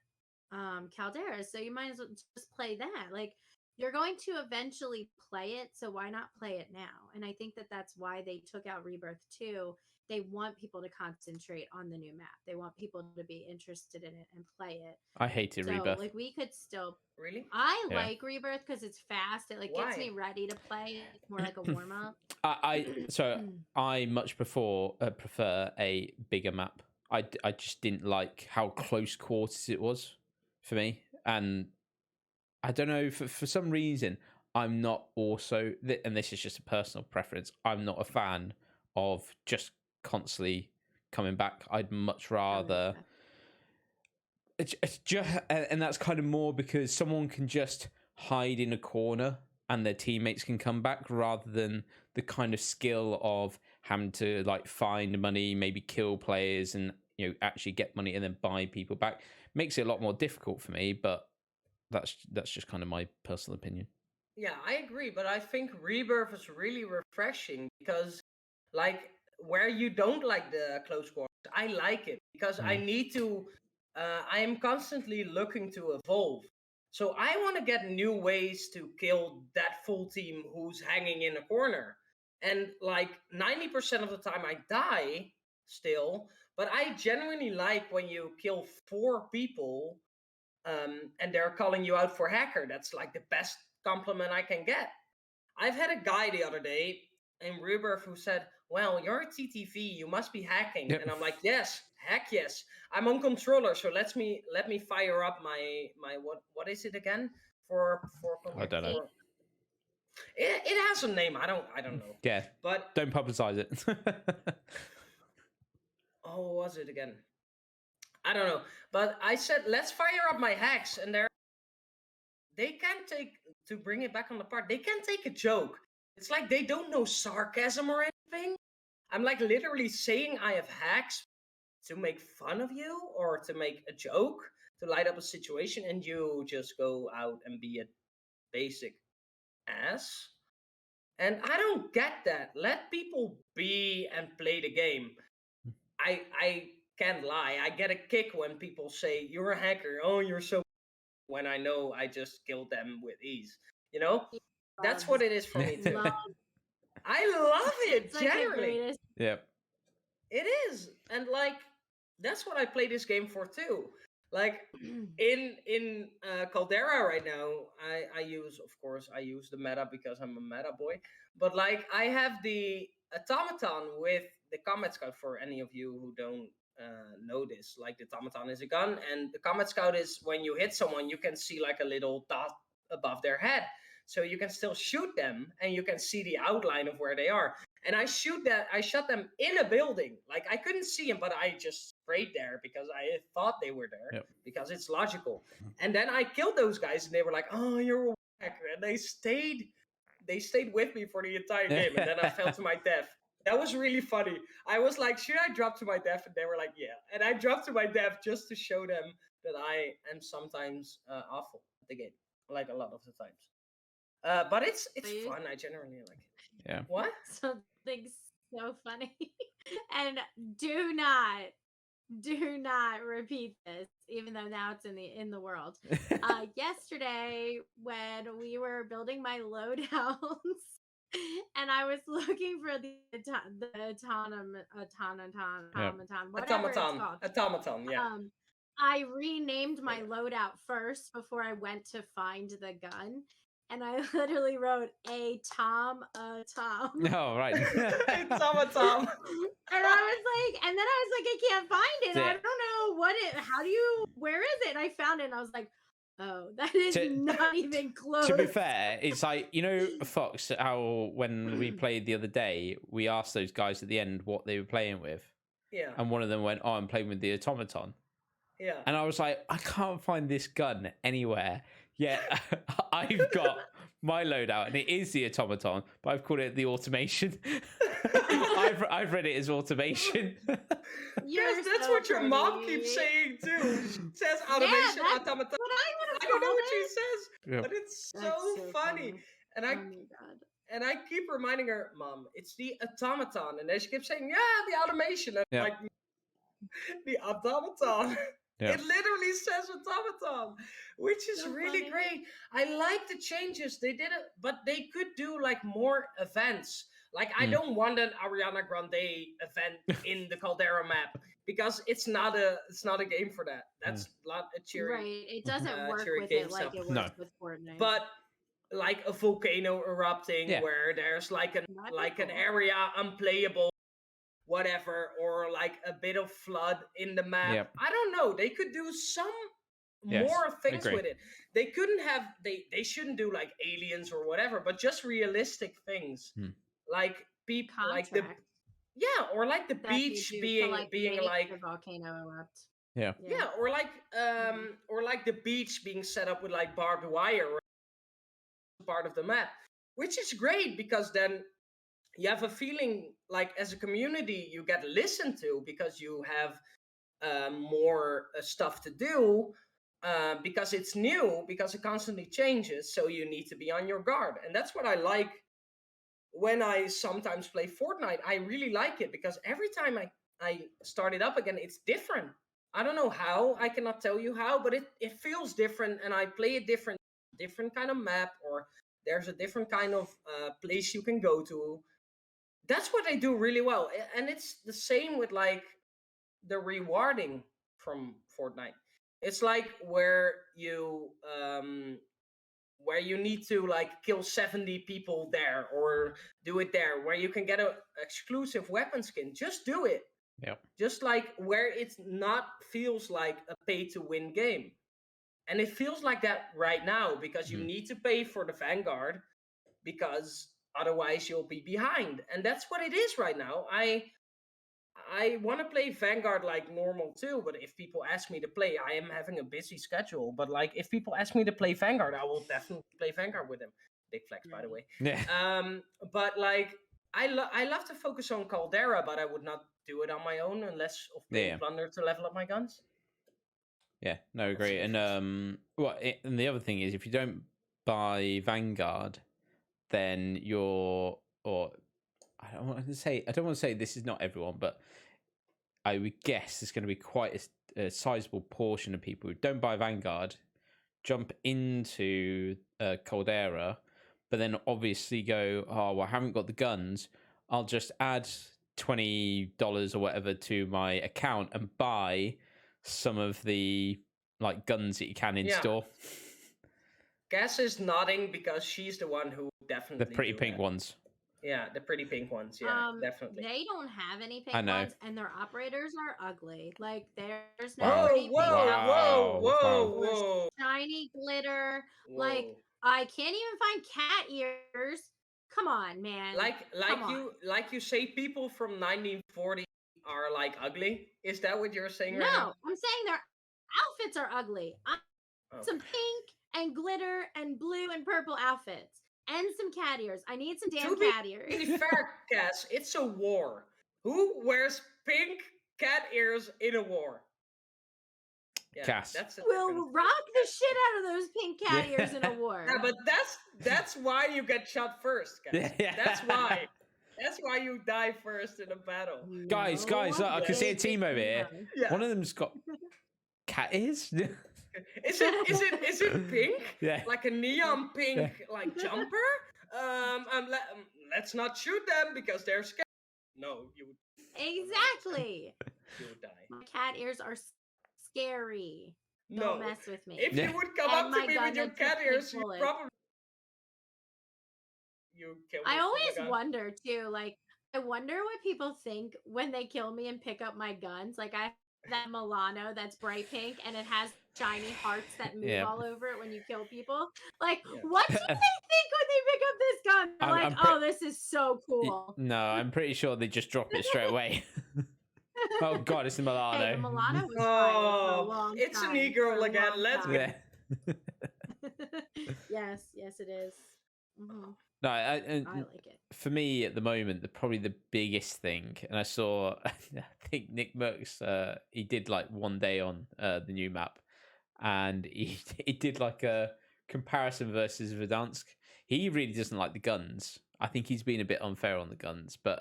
Caldera, so you might as well just play that. Like, you're going to eventually play it, so why not play it now? And I think that that's why they took out Rebirth 2. They want people to concentrate on the new map. They want people to be interested in it and play it. I hated Rebirth. Like, we could still Really? I like Rebirth because it's fast. It like Why? gets me ready to play. It's more like a warm up. I much prefer a bigger map. I just didn't like how close quarters it was for me, and I don't know, for some reason I'm not also, and this is just a personal preference, I'm not a fan of just constantly coming back. I'd much rather it's just, and that's kind of more because someone can just hide in a corner and their teammates can come back, rather than the kind of skill of having to like find money, maybe kill players, and actually get money and then buy people back. Makes it a lot more difficult for me, but that's just kind of my personal opinion. Yeah, I agree, but I think Rebirth is really refreshing because, like, where you don't like the close quarters, I like it because I need to. I am constantly looking to evolve, so I want to get new ways to kill that full team who's hanging in a corner. And like 90% of the time, I die still, but I genuinely like when you kill 4 people and they're calling you out for hacker. That's like the best compliment I can get. I've had a guy the other day in Rebirth who said, "Well, you're a TTV, you must be hacking." Yep. And I'm like, "Yes, heck yes. I'm on controller, so let me fire up my what is it again? For I don't know. It has a name. I don't know. Yeah, but don't publicize it. Oh, what was it again? I don't know. But I said, let's fire up my hacks, and they can't take, to bring it back on the part, they can't take a joke. It's like they don't know sarcasm or anything. I'm like literally saying I have hacks to make fun of you or to make a joke, to light up a situation, and you just go out and be a basic ass. And I don't get that. Let people be and play the game. I can't lie. I get a kick when people say, "You're a hacker. Oh, you're so," when I know I just killed them with ease. That's what it is for me too. I love it, generally. Yep. It is. And like, that's what I play this game for too. Like, in Caldera right now, I use the meta because I'm a meta boy. But like, I have the automaton with the combat scout. For any of you who don't know this, like, the automaton is a gun, and the combat scout is when you hit someone, you can see like a little dot above their head, so you can still shoot them and you can see the outline of where they are. And I shot them in a building. Like, I couldn't see them, but I just sprayed there because I thought they were there, because it's logical. And then I killed those guys, and they were like, "Oh, you're a hacker," and they stayed with me for the entire game. And then I fell to my death. That was really funny. I was like, "Should I drop to my death?" And they were like, "Yeah." And I dropped to my death just to show them that I am sometimes awful at the game, like a lot of the times. But it's fun. I generally like it. Yeah. What? Something so funny. And do not repeat this, even though now it's in the world. Yesterday, when we were building my loadouts, and I was looking for the automaton, yeah. I renamed my loadout first before I went to find the gun. And I literally wrote a Tom. Oh, right. Tom. And I was like, I can't find it. I don't know where is it? And I found it, and I was like, Oh, that is not even close. To be fair, it's like, you know, Fox, how when we played the other day, we asked those guys at the end what they were playing with. Yeah. And one of them went, "Oh, I'm playing with the automaton." Yeah. And I was like, I can't find this gun anywhere. Yeah, I've got my loadout, and it is the automaton, but I've called it the automation. I've read it as automation. Yes, that's so what your mom keeps saying too. She says automation, automaton. I don't know what she says, but it's so funny. And and I keep reminding her, Mom, it's the automaton. And then she keeps saying, yeah, the automation. And like, the automaton. Yeah. It literally says automaton, which is so really funny. Great. I like the changes. They did it, but they could do like more events. Like, I don't want an Ariana Grande event in the Caldera map because it's not a game for that. That's not a cheery. Right. It doesn't work with it like it works with Fortnite. But like a volcano erupting where there's like an area unplayable, whatever, or like a bit of flood in the map. Yep. I don't know. They could do some more things with it. They couldn't have. They shouldn't do like aliens or whatever, but just realistic things. Like people, like the or like the beach being like the volcano erupt. Yeah, or like the beach being set up with like barbed wire or part of the map, which is great because then you have a feeling like as a community you get listened to because you have more stuff to do because it's new, because it constantly changes, so you need to be on your guard. And that's what I like when I sometimes play Fortnite. I really like it because every time I start it up again, it's different. I don't know how, I cannot tell you how, but it feels different, and I play a different kind of map, or there's a different kind of place you can go to. That's what they do really well. And it's the same with like the rewarding from Fortnite. It's like where you need to like kill 70 people there or do it there, where you can get an exclusive weapon skin. Just do it. Yeah. Just like where it's not feels like a pay to win game. And it feels like that right now because you need to pay for the Vanguard because otherwise you'll be behind. And that's what it is right now. I want to play Vanguard like normal too, but if people ask me to play, I am having a busy schedule. But like if people ask me to play Vanguard, I will definitely play Vanguard with them. Big flex, by the way. Yeah. But like I love to focus on Caldera, but I would not do it on my own unless of paying Plunder to level up my guns. Yeah, no, great. And and the other thing is, if you don't buy Vanguard, then you're, or I don't want to say this is not everyone, but I would guess there's going to be quite a sizable portion of people who don't buy Vanguard, jump into Caldera, but then obviously go, oh, well, I haven't got the guns. I'll just add $20 or whatever to my account and buy some of the like guns that you can in store. Cass is nodding because she's the one who definitely the pretty pink ones. Yeah, the pretty pink ones. Yeah, definitely. They don't have any pink ones, and their operators are ugly. Like there's no whoa, shiny glitter. Whoa. Like I can't even find cat ears. Come on, man. Like you say, people from 1940 are like ugly. Is that what you're saying? No, right now? I'm saying their outfits are ugly. Some pink and glitter and blue and purple outfits. And some cat ears. I need some damn cat ears. To be fair, Cass, it's a war. Who wears pink cat ears in a war? Yeah, Cass. We'll rock the shit out of those pink cat ears in a war. Yeah, but that's why you get shot first, Cass. Yeah. That's why. That's why you die first in a battle. Guys, look, I can see a team over here. Yeah. One of them's got cat ears. Is it pink? Yeah. Like a neon pink like jumper? Let's not shoot them because they're scared. No, you would. Exactly. You would die. My cat ears are scary. Don't mess with me. If you would come up to me with your cat ears, you probably kill me. I always wonder too, like I wonder what people think when they kill me and pick up my guns. Like I that Milano that's bright pink and it has shiny hearts that move all over it when you kill people. Like, what do they think when they pick up this gun? They're like, oh, this is so cool. No, I'm pretty sure they just drop it straight away. Oh god, it's the Milano. Hey, the Milano was fire for a long time. It's an e-girl again. Let's go. Yes, it is. Mm-hmm. No, I like it. For me at the moment, probably the biggest thing, and I saw, I think Nick Merckx, he did like one day on the new map, and he did like a comparison versus Verdansk. He really doesn't like the guns. I think he's been a bit unfair on the guns, but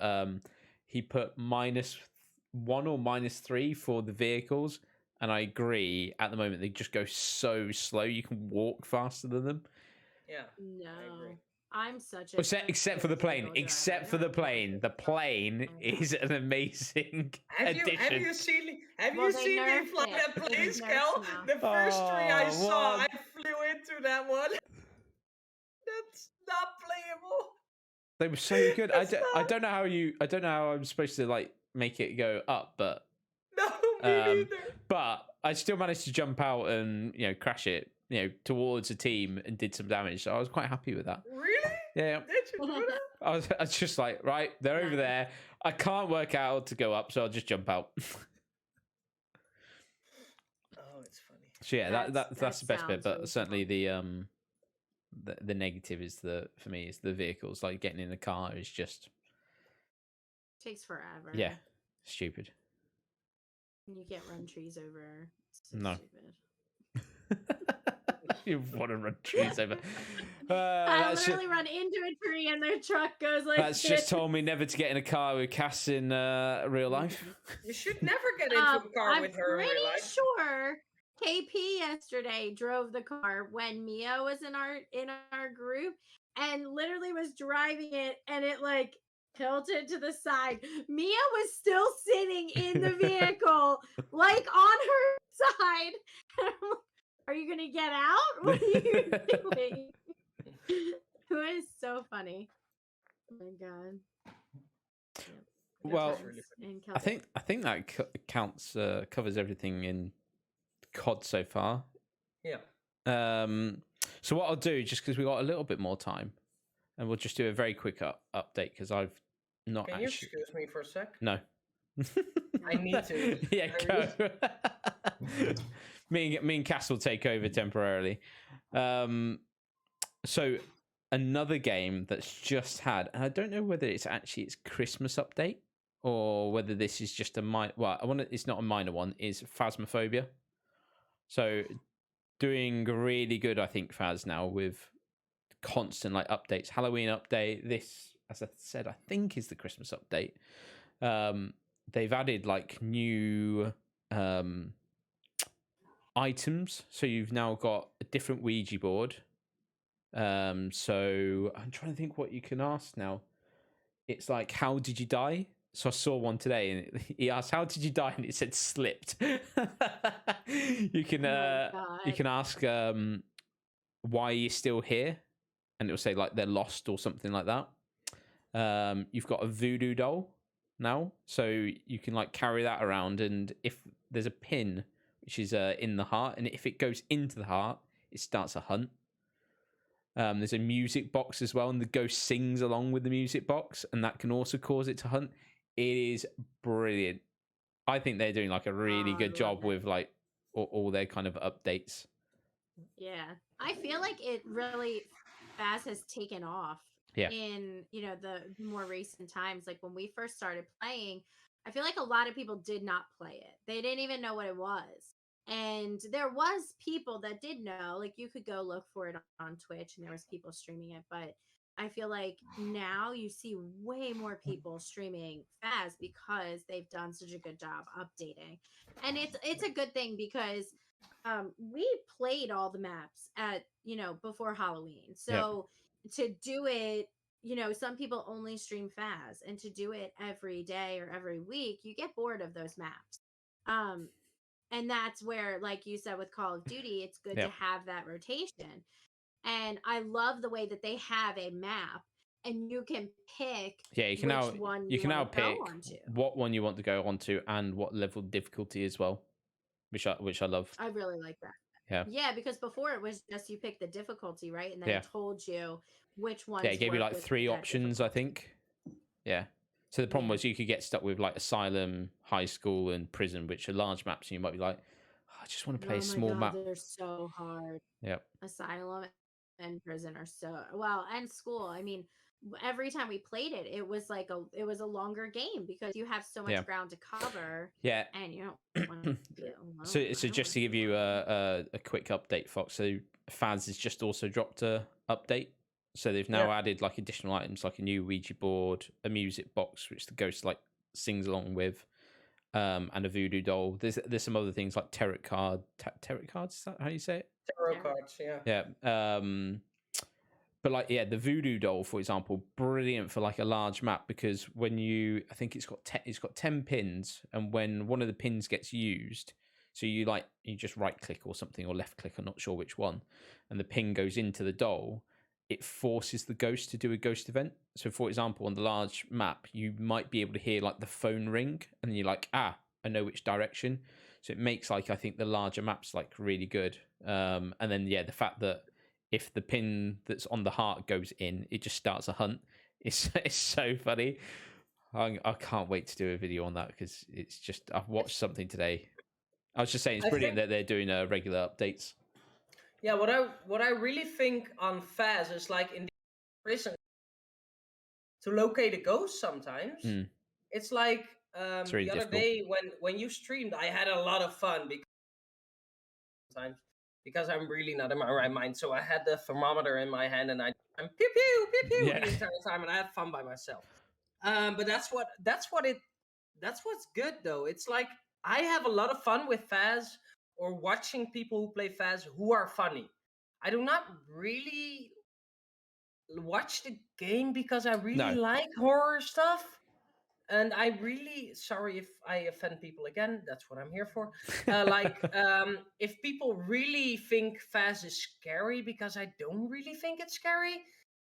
he put -1 or -3 for the vehicles, and I agree. At the moment, they just go so slow. You can walk faster than them. Yeah. No. I'm such a except for the plane. Except for the plane. The plane is an amazing addition. Have you seen me fly that plane, Kel? The first 3 I saw, I flew into that one. That's not playable. They were so good. I don't know how I'm supposed to like make it go up, but no, me neither. But I still managed to jump out and crash it, towards a team and did some damage. So I was quite happy with that. Really? Yeah. Did you do that? I was just like, right, they're over there. I can't work out to go up, so I'll just jump out. Oh, it's funny. So yeah, that's the best bit, but really certainly fun. The negative is for me is the vehicles. Like getting in a car is just takes forever. Yeah, stupid. You can't run trees over. So no. Stupid. You want to run trees over. I literally run into a tree and their truck goes like That's just told me never to get in a car with Cass in real life. You should never get into a car with her in real life. I'm pretty sure KP yesterday drove the car when Mia was in our group and literally was driving it and it like tilted to the side. Mia was still sitting in the vehicle like on her side. Are you gonna get out? What are you doing? It was so funny. Oh my god. Yep. Well, I think that counts covers everything in COD so far. Yeah. So what I'll do, just because we got a little bit more time, and we'll just do a very quick update because I've not. Can you excuse me for a sec? No. I need to. Yeah, go. Me and Cass will take over temporarily. So another game that's just had, and I don't know whether it's actually its Christmas update or whether this is just it's not a minor one, is Phasmophobia. So doing really good, I think, Phas now with constant like updates. Halloween update. This, as I said, I think is the Christmas update. They've added like new items, so you've now got a different Ouija board. So I'm trying to think what you can ask now. It's like, how did you die? So I saw one today, and he asked, "How did you die?" And it said, "Slipped." You can ask, "Why are you still here?" And it'll say like they're lost or something like that. You've got a voodoo doll now, so you can like carry that around, and if there's a pin which is in the heart, and if it goes into the heart, it starts a hunt. There's a music box as well, and the ghost sings along with the music box, and that can also cause it to hunt. It is brilliant. I think they're doing like a really good job with like all their kind of updates. Yeah, I feel like it really Phas has taken off in the more recent times. Like when we first started playing, I feel like a lot of people did not play it. They didn't even know what it was. And there was people that did know, like you could go look for it on Twitch and there was people streaming it. But I feel like now you see way more people streaming Phas because they've done such a good job updating. And it's a good thing because we played all the maps at, before Halloween. So to do it, some people only stream Phas, and to do it every day or every week, you get bored of those maps. And that's where, like you said, with Call of Duty, it's good to have that rotation. And I love the way that they have a map and you can pick you can which one you you can now want to go pick onto. what one you want to go onto and what level of difficulty as well, which I love. I really like that. Yeah. Yeah, because before it was just you pick the difficulty, right? And then Yeah. it told you which ones Yeah, it gave you work like with 3 that options, I difficulty. think. Yeah. So the problem was you could get stuck with like asylum, high school, and prison, which are large maps, and you might be like, "Oh, I just want to play a Oh my small god, map." they're so hard. Yep. Asylum and prison are so well, and school. I mean, every time we played it, it was like it was a longer game because you have so much ground to cover. Yeah. And you don't want to be alone. So just to give you a quick update, Fox. So Faz has just also dropped a update. So they've now added like additional items, like a new Ouija board, a music box, which the ghost like sings along with, and a voodoo doll. There's some other things like tarot cards. Is that how you say it? Tarot cards, yeah. Yeah. But like, yeah, the voodoo doll, for example, brilliant for like a large map, because when I think it's got 10 pins, and when one of the pins gets used, so you just right click or something, or left click, I'm not sure which one, and the pin goes into the doll, it forces the ghost to do a ghost event. So for example, on the large map, you might be able to hear like the phone ring, and you're like, I know which direction. So it makes like, I think the larger maps like really good. And then the fact that if the pin that's on the heart goes in, it just starts a hunt. It's so funny. I can't wait to do a video on that, because it's just, I've watched something today. I was just saying, it's brilliant that they're doing regular updates. Yeah, what I really think on Faz is like in the prison to locate a ghost sometimes. It's like it's really the other difficult. day when you streamed, I had a lot of fun because I'm really not in my right mind. So I had the thermometer in my hand and I'm pew pew pew pew the entire time, and I had fun by myself. But that's what's good though. It's like I have a lot of fun with Faz, or watching people who play Faz who are funny. I do not really watch the game because I really like horror stuff. And I really, sorry if I offend people again, that's what I'm here for. If people really think Faz is scary, because I don't really think it's scary.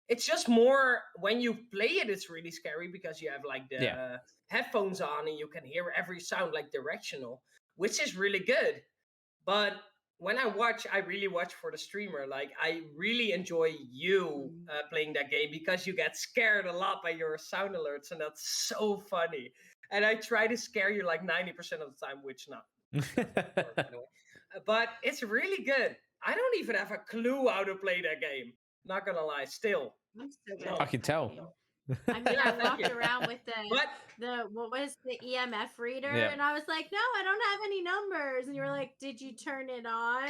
It's just more when you play it, it's really scary because you have like the headphones on and you can hear every sound like directional, which is really good. But when I watch, I really watch for the streamer. Like, I really enjoy you playing that game because you get scared a lot by your sound alerts, and that's so funny. And I try to scare you like 90% of the time, which not work, by the way. But it's really good. I don't even have a clue how to play that game. Not gonna lie, still. I'm so good. I can tell. I mean, I walked around with the what was the EMF reader, and I was like, no, I don't have any numbers. And you were like, did you turn it on?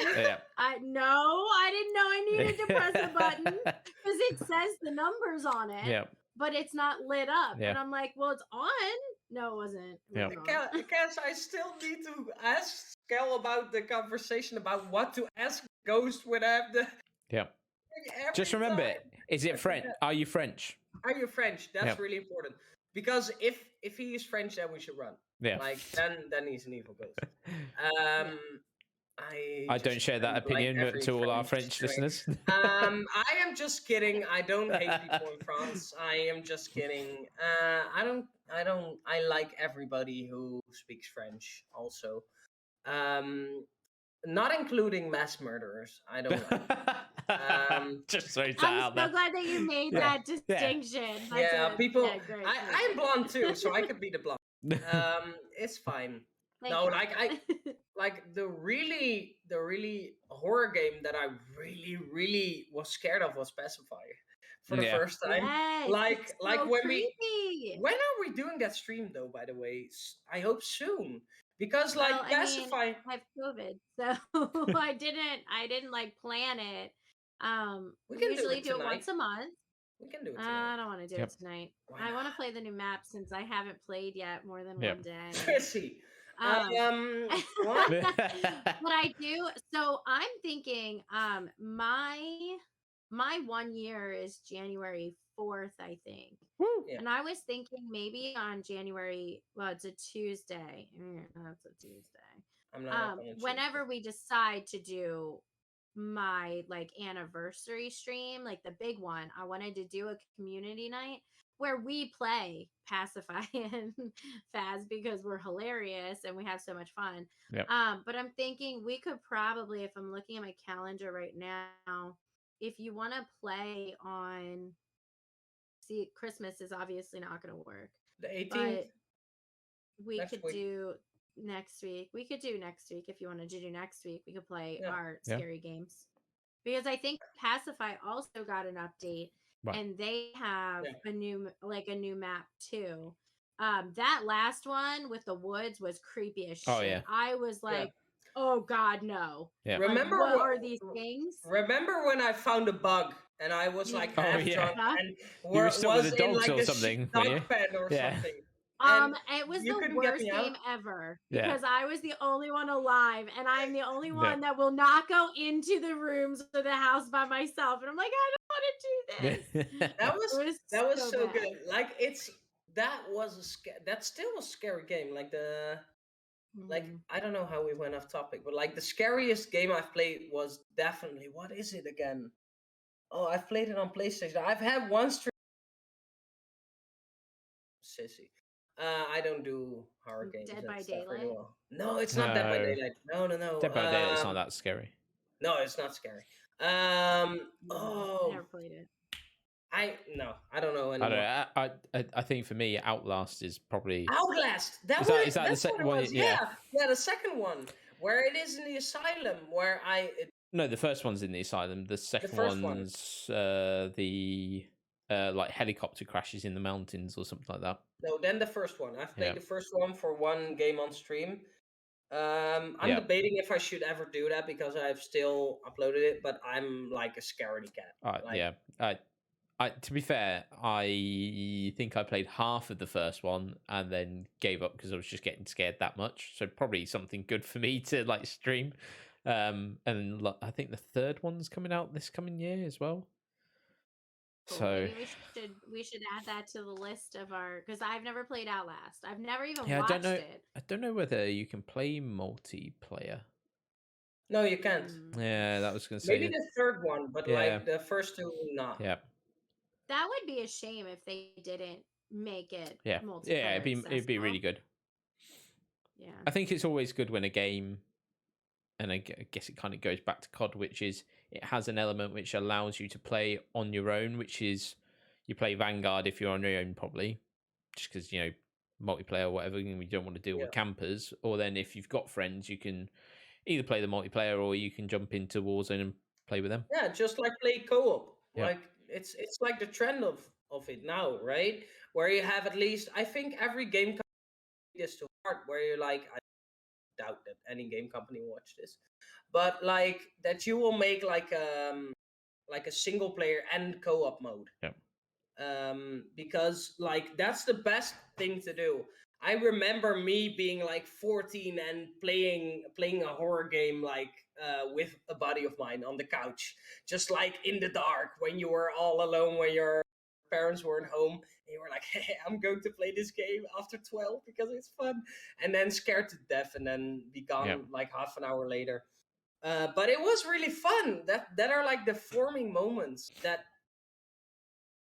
No, I didn't know I needed to press a button because it says the numbers on it, but it's not lit up. And I'm like, well, it's on. No, it wasn't. Because I still need to ask Skel about the conversation about what to ask Ghost when I have the. Just remember, is it French? Are you French? Are you French? That's really important. Because if he is French, then we should run. Like then he's an evil ghost. I don't share that opinion to all our French listeners. I am just kidding. I don't hate people in France. I am just kidding. I like everybody who speaks French also. Not including mass murderers. I don't like. Just so I'm so glad that you made that distinction. People. I'm blonde too, so I could be the blonde. It's fine. Like the really horror game that I really was scared of was Pacifier for the first time. Yes, when are we doing that stream though? By the way, I hope soon. Because Pacifier, I have COVID, so I didn't like plan it. We usually do it once a month. We can do it tonight. I don't want to do it tonight. I want to play the new map since I haven't played yet more than one day. Chrissy. What? But I do. So I'm thinking, my 1 year is January 4th, I think. And I was thinking maybe on January. Well, it's a Tuesday. That's a Tuesday. I'm not whenever we decide to do my like anniversary stream, like the big one, I wanted to do a community night where we play Pacify and Phas because we're hilarious and we have so much fun. Yep. But I'm thinking we could probably, if I'm looking at my calendar right now, if you want to play on, see, Christmas is obviously not going to work. The 18th. But we next could week. do next week. We could do next week if you wanted to do next week. We could play our scary games. Because I think Pacify also got an update and they have a new map too. That last one with the woods was creepy as shit. Oh, yeah. I was like, oh God, no. Yeah. Remember like, what are these things? Remember when I found a bug and I was like half drunk and you were still with the dogs in like or something, dog pen or something. It was the worst game ever because I was the only one alive and I'm the only one that will not go into the rooms or the house by myself. And I'm like, I don't want to do this. that was so good. Like that still was a scary game. Like like I don't know how we went off topic, but like the scariest game I've played was definitely, what is it again? Oh, I've played it on PlayStation. I've had one stream. Sissy. I don't do horror games. Dead by Daylight? Anymore. No, it's not Dead by Daylight. No. Dead by Daylight is not that scary. No, it's not scary. I never played it. I don't know anymore. I think for me, Outlast is probably Outlast. Is that the second one? Yeah, the second one where it is in the asylum. No, the first one's in the asylum. The second one's like helicopter crashes in the mountains or something like that. No, then the first one. I've played the first one for one game on stream. I'm debating if I should ever do that because I've still uploaded it, but I'm like a scaredy cat. To be fair, I think I played half of the first one and then gave up because I was just getting scared that much. So probably something good for me to like stream. And I think the third one's coming out this coming year as well. Cool. So maybe we should add that to the list of our, because I've never played Outlast. I've never even watched it. I don't know whether you can play multiplayer. No, you can't. Yeah, that was going to say maybe the third one, but like the first two, not. Yeah. That would be a shame if they didn't make it multiplayer. Yeah, it'd be really good. Yeah. I think it's always good when a game, and I guess it kind of goes back to COD, which is it has an element which allows you to play on your own, which is you play Vanguard if you're on your own, probably, just because, multiplayer or whatever, you don't want to deal with campers. Or then if you've got friends, you can either play the multiplayer or you can jump into Warzone and play with them. Yeah, just like play co-op. Yeah. Like it's like the trend of it now, right? Where you have at least, I think every game company this to heart, where you're like, I doubt that any game company will watch this, but like that you will make like a single player and co-op mode. Because like that's the best thing to do. I remember me being like 14 and playing a horror game like with a buddy of mine on the couch, just like in the dark when you were all alone, when your parents weren't home, and you were like, hey, I'm going to play this game after 12 because it's fun, and then scared to death and then be gone like half an hour later. But it was really fun. That are like the forming moments that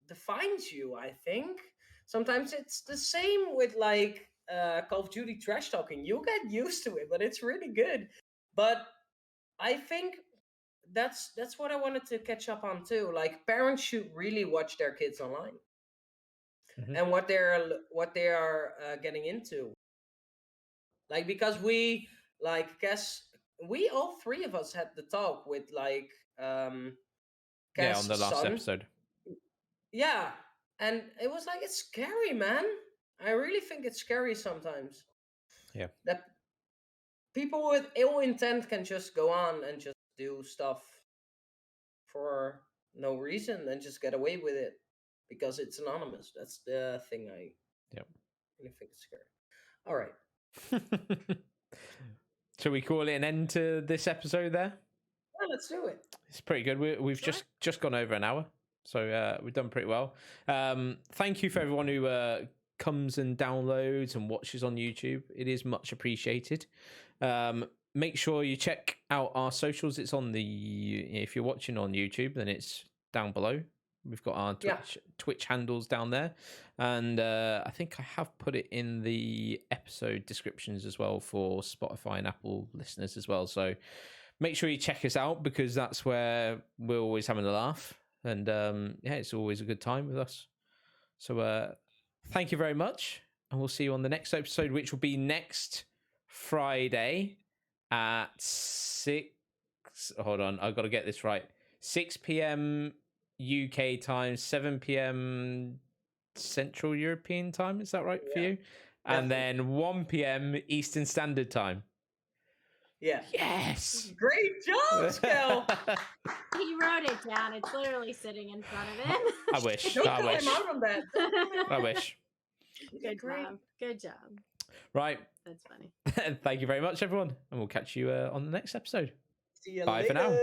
defines you, I think. Sometimes it's the same with like Call of Duty trash talking. You get used to it, but it's really good. But I think that's what I wanted to catch up on too. Like parents should really watch their kids online and what they are getting into. Like because we all three of us had the talk with like on the last episode. Yeah, and it was like, it's scary, man. I really think it's scary sometimes. Yeah. That people with ill intent can just go on and just do stuff for no reason and just get away with it because it's anonymous. That's the thing I really think is scary. All right. Shall we call it an end to this episode there? Yeah, let's do it. It's pretty good. We've just gone over an hour. So we've done pretty well. Thank you for everyone who comes and downloads and watches on YouTube. It is much appreciated. make sure you check out our socials. It's on if you're watching on YouTube, then it's down below. We've got our Twitch handles down there, and I think I have put it in the episode descriptions as well for Spotify and Apple listeners as well. So make sure you check us out, because that's where we're always having a laugh, and it's always a good time with us. So thank you very much, and we'll see you on the next episode, which will be next Friday at 6. Hold on, I've got to get this right. 6 p.m. UK time, 7 p.m. Central European time. Is that right for you? And then 1 p.m. Eastern Standard Time. Yeah. Yes. Great job, Skill. He wrote it down. It's literally sitting in front of him. I wish. Don't call him out on that. I wish. Good job. Good job. Right. That's funny. Thank you very much, everyone. And we'll catch you on the next episode. See you Bye later. for now.